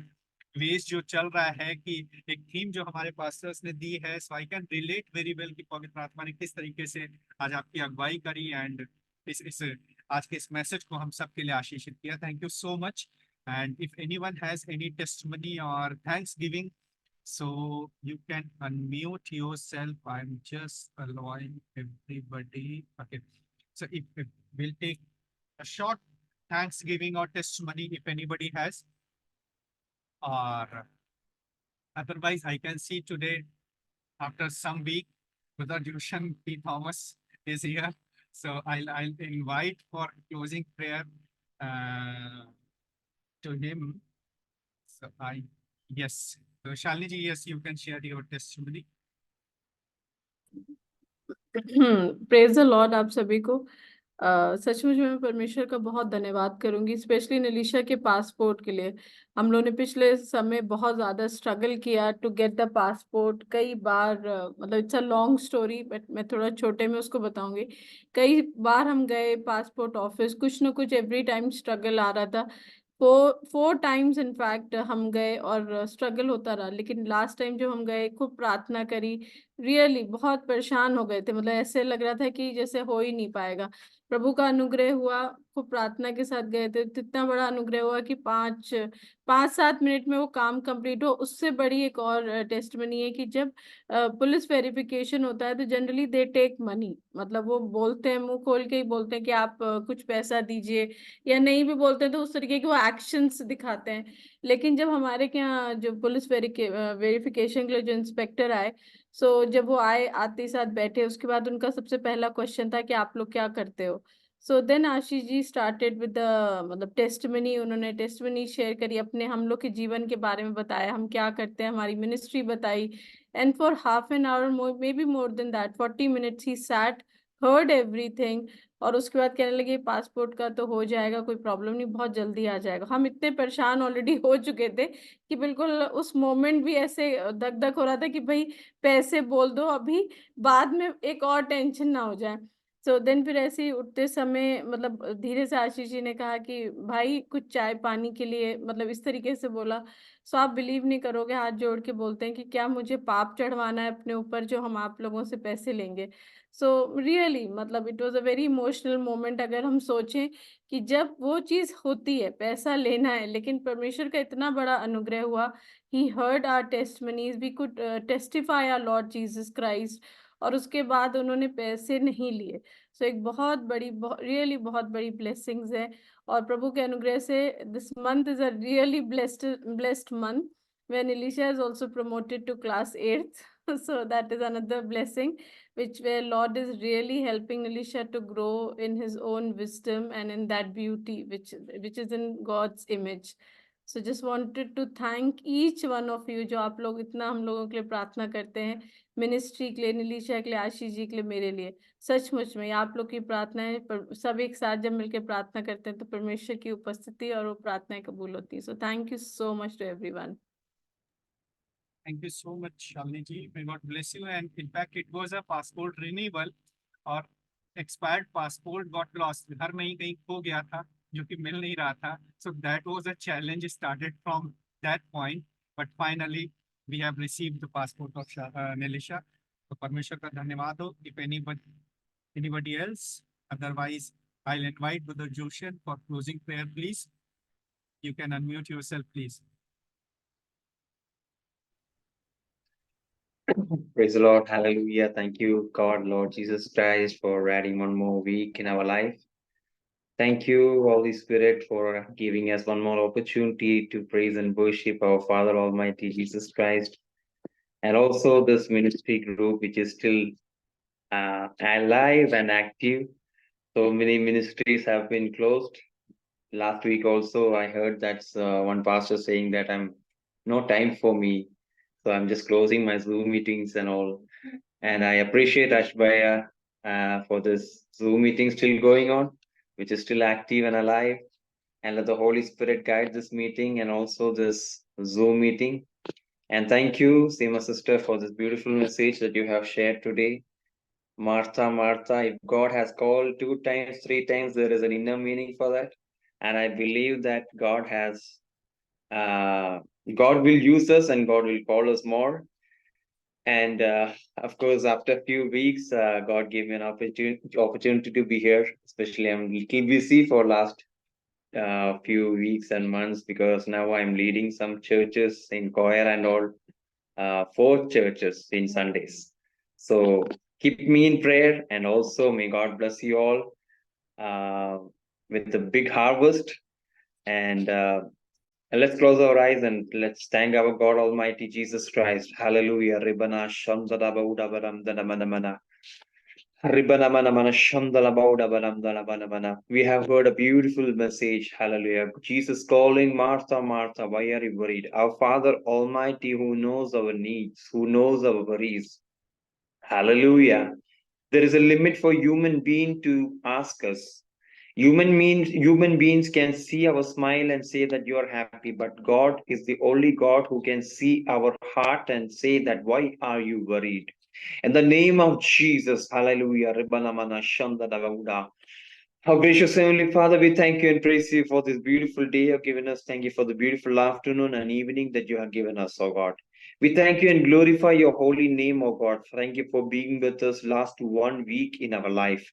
वेज जो चल रहा है कि एक थीम जो हमारे पास्टर्स ने दी है, so I can relate very well कि पवित्र आत्मा ने किस तरीके से आज आपकी अगुवाई करी एंड इस आज के इस मैसेज को हम सबके लिए आशीषित किया। Thank you so much. And if anyone has any testimony और thanks giving, so you can unmute yourself. I'm just allowing everybody. Okay, so if we'll take a short thanksgiving or testimony if anybody has, or otherwise I can see today after some week Brother Jushan P. Thomas is here. So I'll invite for closing prayer to him. So yes. So Shalini ji, yes, you can share your testimony. Praise the Lord आप सभी को। सचमुच में परमेश्वर का बहुत धन्यवाद करूंगी, स्पेशली नलीशा के पासपोर्ट के लिए। हम लोगों ने पिछले समय बहुत ज़्यादा स्ट्रगल किया टू गेट द पासपोर्ट। कई बार मतलब it's a long story, but मैं थोड़ा छोटे में उसको बताऊंगी। कई बार हम गए पासपोर्ट ऑफिस, कुछ ना कुछ एवरी टाइम स्ट्रगल आ रहा था। फोर टाइम्स इनफैक्ट हम गए और स्ट्रगल होता रहा। लेकिन लास्ट टाइम जब हम गए, खूब प्रार्थना करी, रियली बहुत परेशान हो गए थे, मतलब ऐसे लग रहा था कि जैसे हो ही नहीं पाएगा। प्रभु का अनुग्रह हुआ, खूब प्रार्थना के साथ गए थे, तो इतना बड़ा अनुग्रह हुआ कि 5-7 मिनट में वो काम कंप्लीट हो। उससे बड़ी एक और टेस्टमनी है कि जब पुलिस वेरिफिकेशन होता है तो जनरली दे टेक मनी, मतलब वो बोलते हैं, मुंह खोल के ही बोलते हैं कि आप कुछ पैसा दीजिए, या नहीं भी बोलते हैं तो उस तरीके के वो एक्शंस दिखाते हैं। लेकिन जब हमारे यहाँ जो पुलिस वेरिफिकेशन के लिए जो इंस्पेक्टर आए, सो जब वो आते ही साथ बैठे, उसके बाद उनका सबसे पहला क्वेश्चन था कि आप लोग क्या करते हो। So then Ashish ji started with the मतलब टेस्टमनी। उन्होंने टेस्टमनी शेयर करी, अपने हम लोग के जीवन के बारे में बताया, हम क्या करते हैं, हमारी मिनिस्ट्री बताई। And for half an hour, may be more than that, 40 minutes he sat, heard everything. और उसके बाद कहने लगे पासपोर्ट का तो हो जाएगा, कोई प्रॉब्लम नहीं, बहुत जल्दी आ जाएगा। हम इतने परेशान ऑलरेडी हो चुके थे कि बिल्कुल उस मोमेंट भी ऐसे धक धक हो रहा था कि भाई पैसे बोल दो अभी, बाद में एक और टेंशन ना हो जाए। सो देन फिर ऐसे ही उठते समय मतलब धीरे से आशीष जी ने कहा कि भाई कुछ चाय पानी के लिए, मतलब इस तरीके से बोला। सो आप बिलीव नहीं करोगे, हाथ जोड़ के बोलते हैं कि क्या मुझे पाप चढ़वाना है अपने ऊपर जो हम आप लोगों से पैसे लेंगे। सो रियली मतलब it was a very emotional moment. अगर हम सोचें कि जब वो चीज़ होती है, पैसा लेना है, लेकिन परमेश्वर का इतना बड़ा अनुग्रह हुआ, he heard our testimonies, we could testify our Lord Jesus Christ, और उसके बाद उन्होंने पैसे नहीं लिए। सो एक बहुत बड़ी रियली बहुत बड़ी ब्लेसिंग्स है। और प्रभु के अनुग्रह से this month is a really blessed month when Elisha is also promoted to class 8th. So that is another blessing which where Lord is really helping Elisha to grow in his own wisdom and in that beauty which is in God's image. So just wanted to thank each one of you जो आप लोग इतना हम लोगों के लिए प्रार्थना करते हैं, मिनिस्ट्री के लिए, नीलिशा के लिए, आशीष जी के लिए, मेरे लिए। सचमुच में आप लोग की प्रार्थनाएं सब एक साथ जब मिलकर प्रार्थना करते हैं तो परमेश्वर की उपस्थिति और वो प्रार्थनाएं कबूल होती है। So thank you so much to everyone. Thank you so much, Shalini ji. May God bless you. And in fact, it was a passport renewal और expired passport got lost. घर में ही कहीं खो गया था जो कि मिल नहीं रहा था. So that was a challenge started from that point. But finally, we have received the passport of Nilisha. तो परमेश्वर का धन्यवाद हो. If anybody else, otherwise I'll invite Brother Joshan for closing prayer, please. You can unmute yourself, please. Praise the Lord. Hallelujah. Thank you, God, Lord Jesus Christ, for adding one more week in our life. Thank you, Holy Spirit, for giving us one more opportunity to praise and worship our Father Almighty Jesus Christ. And also this ministry group, which is still alive and active. So many ministries have been closed. Last week also, I heard that's one pastor saying that no time for me. So I'm just closing my Zoom meetings and all. And I appreciate Ashbaya for this Zoom meeting still going on, which is still active and alive. And let the Holy Spirit guide this meeting and also this Zoom meeting. And thank you, Seema sister, for this beautiful message that you have shared today. Martha, Martha, if God has called 2 times, 3 times, there is an inner meaning for that. And I believe that God will use us and God will call us more. And of course, after a few weeks, God gave me an opportunity to be here. Especially, I'm a little busy for last few weeks and months because now I'm leading some churches in choir and all, 4 churches in Sundays. So keep me in prayer, and also may God bless you all with the big harvest. And let's close our eyes and let's thank our God Almighty Jesus Christ. Hallelujah. Ribbana shamdala bauda baram dana mana mana. Ribbana mana mana shamdala bauda baram dana mana mana. We have heard a beautiful message. Hallelujah. Jesus calling Martha, Martha, why are you worried? Our Father Almighty who knows our needs, who knows our worries. Hallelujah. There is a limit for human being to ask us. Human beings can see our smile and say that you are happy, but God is the only God who can see our heart and say that why are you worried? In the name of Jesus, hallelujah. Our gracious Heavenly Father, we thank you and praise you for this beautiful day you have given us. Thank you for the beautiful afternoon and evening that you have given us, oh God. We thank you and glorify your holy name, oh God. Thank you for being with us last 1 week in our life.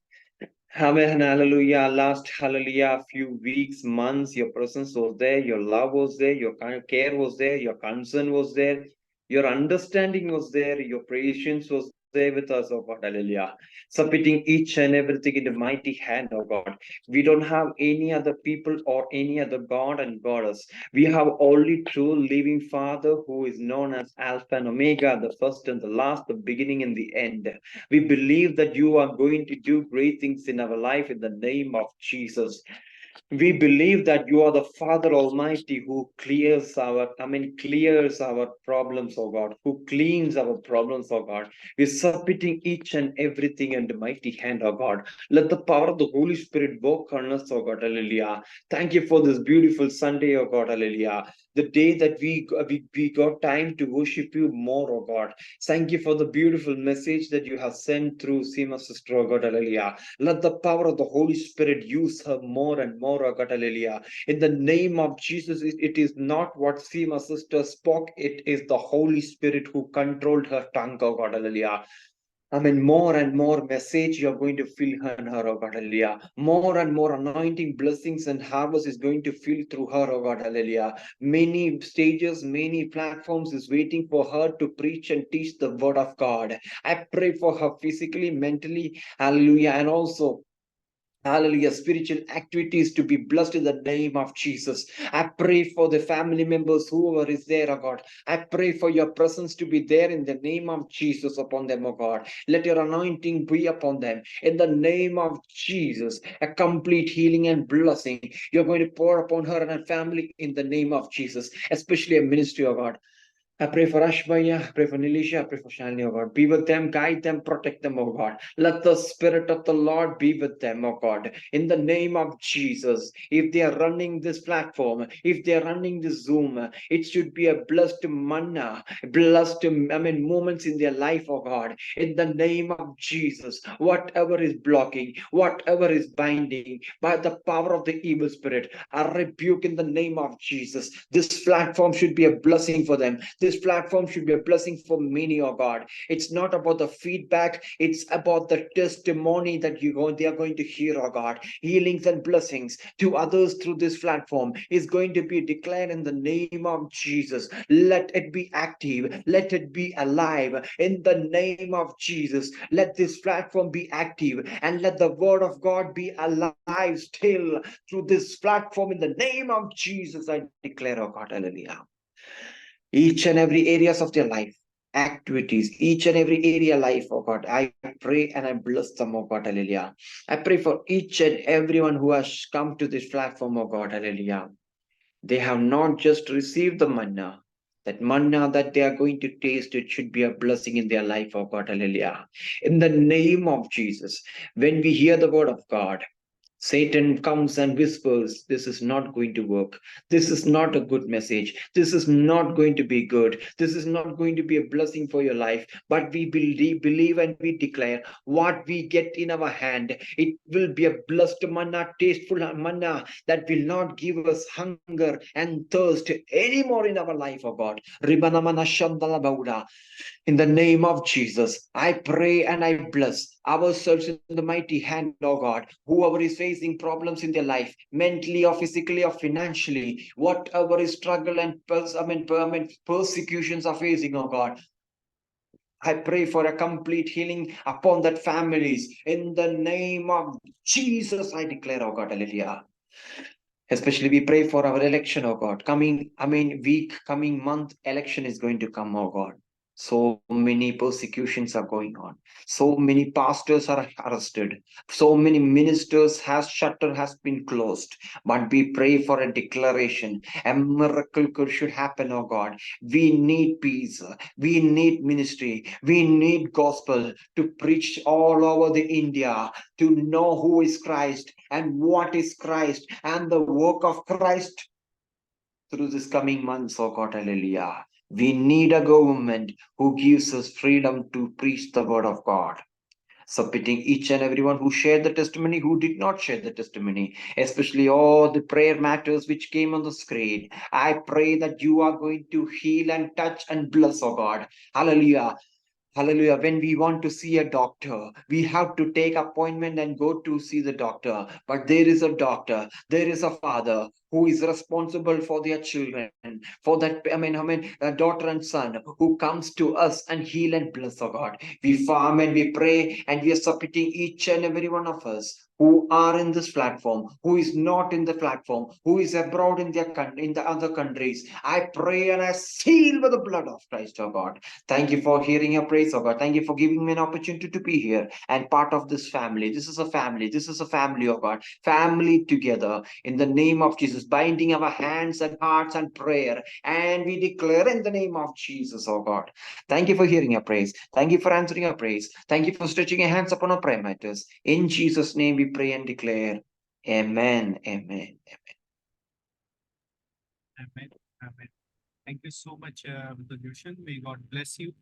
Amen. Hallelujah. Last, hallelujah, few weeks, months, your presence was there, your love was there, your care was there, your concern was there, your understanding was there, your patience was there with us, oh God. Hallelujah. Submitting each and everything in the mighty hand, oh God. We don't have any other people or any other God and goddess. We have only true living Father who is known as Alpha and Omega, the first and the last, the beginning and the end. We believe that you are going to do great things in our life in the name of Jesus. We believe that you are the Father Almighty who clears our problems, oh God, who cleans our problems, oh God. We're submitting each and everything in the mighty hand, oh God. Let the power of the Holy Spirit work on us, oh God, hallelujah. Thank you for this beautiful Sunday, oh God, hallelujah. The day that we got time to worship you more, oh God. Thank you for the beautiful message that you have sent through Seema sister, oh God, hallelujah. Let the power of the Holy Spirit use her more and more, oh God, hallelujah. In the name of Jesus, it is not what Seema sister spoke, it is the Holy Spirit who controlled her tongue, oh God, hallelujah. More and more message you're going to feel her and her, oh God, hallelujah. More and more anointing, blessings, and harvest is going to feel through her, oh God, hallelujah. Many stages, many platforms is waiting for her to preach and teach the word of God. I pray for her physically, mentally, hallelujah, and also hallelujah, spiritual activities to be blessed in the name of Jesus. I pray for the family members, whoever is there, oh God. I pray for your presence to be there in the name of Jesus upon them, oh God. Let your anointing be upon them in the name of Jesus. A complete healing and blessing you're going to pour upon her and her family in the name of Jesus, especially a ministry, oh God. I pray for Ashbaya, I pray for Nilisha, I pray for Shalini, oh God. Be with them, guide them, protect them, oh God. Let the Spirit of the Lord be with them, oh God. In the name of Jesus, if they are running this platform, if they are running this Zoom, it should be a blessed manna, blessed, moments in their life, oh God. In the name of Jesus, whatever is blocking, whatever is binding, by the power of the evil spirit, I rebuke in the name of Jesus. This platform should be a blessing for them. This platform should be a blessing for many, oh God. It's not about the feedback, it's about the testimony that they are going to hear, oh God. Healings and blessings to others through this platform is going to be declared in the name of Jesus. Let it be active, let it be alive in the name of Jesus. Let this platform be active and let the word of God be alive still through this platform in the name of Jesus. I declare, oh God, hallelujah. Each and every areas of their life, activities, each and every area life, oh God, I pray and I bless them, oh God, hallelujah. I pray for each and everyone who has come to this platform, oh God, hallelujah. They have not just received the manna, that manna that they are going to taste, it should be a blessing in their life, oh God, hallelujah. In the name of Jesus, when we hear the word of God, Satan comes and whispers, this is not going to work. This is not a good message. This is not going to be good. This is not going to be a blessing for your life. But we believe and we declare what we get in our hand. It will be a blessed manna, tasteful manna that will not give us hunger and thirst anymore in our life, oh God. In the name of Jesus, I pray and I bless ourselves in the mighty hand, oh God. Whoever is facing problems in their life, mentally or physically or financially, whatever is struggle and persecutions are facing, oh God. I pray for a complete healing upon that families. In the name of Jesus, I declare, oh God, hallelujah. Especially we pray for our election, oh God. Coming month, election is going to come, oh God. So many persecutions are going on. So many pastors are arrested. So many ministers shutter has been closed. But we pray for a declaration. A miracle should happen, oh God. We need peace. We need ministry. We need gospel to preach all over the India, to know who is Christ and what is Christ and the work of Christ through this coming months, oh God, hallelujah. We need a government who gives us freedom to preach the word of God. Submitting each and everyone who shared the testimony, who did not share the testimony, especially all the prayer matters which came on the screen. I pray that you are going to heal and touch and bless, oh God. Hallelujah. Hallelujah. When we want to see a doctor, we have to take appointment and go to see the doctor. But there is a doctor, there is a father who is responsible for their children, for that, a daughter and son who comes to us and heal and bless, oh God. We farm and we pray and we are submitting each and every one of us who are in this platform, who is not in the platform, who is abroad in in the other countries. I pray and I seal with the blood of Christ, oh God. Thank you for hearing your praise, oh God. Thank you for giving me an opportunity to be here and part of this family. This is a family. This is a family, oh God. Family together in the name of Jesus, binding our hands and hearts and prayer. And we declare in the name of Jesus, oh God. Thank you for hearing your praise. Thank you for answering your praise. Thank you for stretching your hands upon our prayer matters. In Jesus' name we pray and declare. Amen. Amen. Amen. Amen. Thank you so much, Brother Joshan. May God bless you.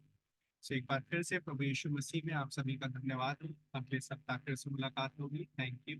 So एक बार फिर से प्रभु यीशु मसीह में आप सभी का धन्यवाद। अगले सप्ताह फिर से मुलाकात होगी। Thank you.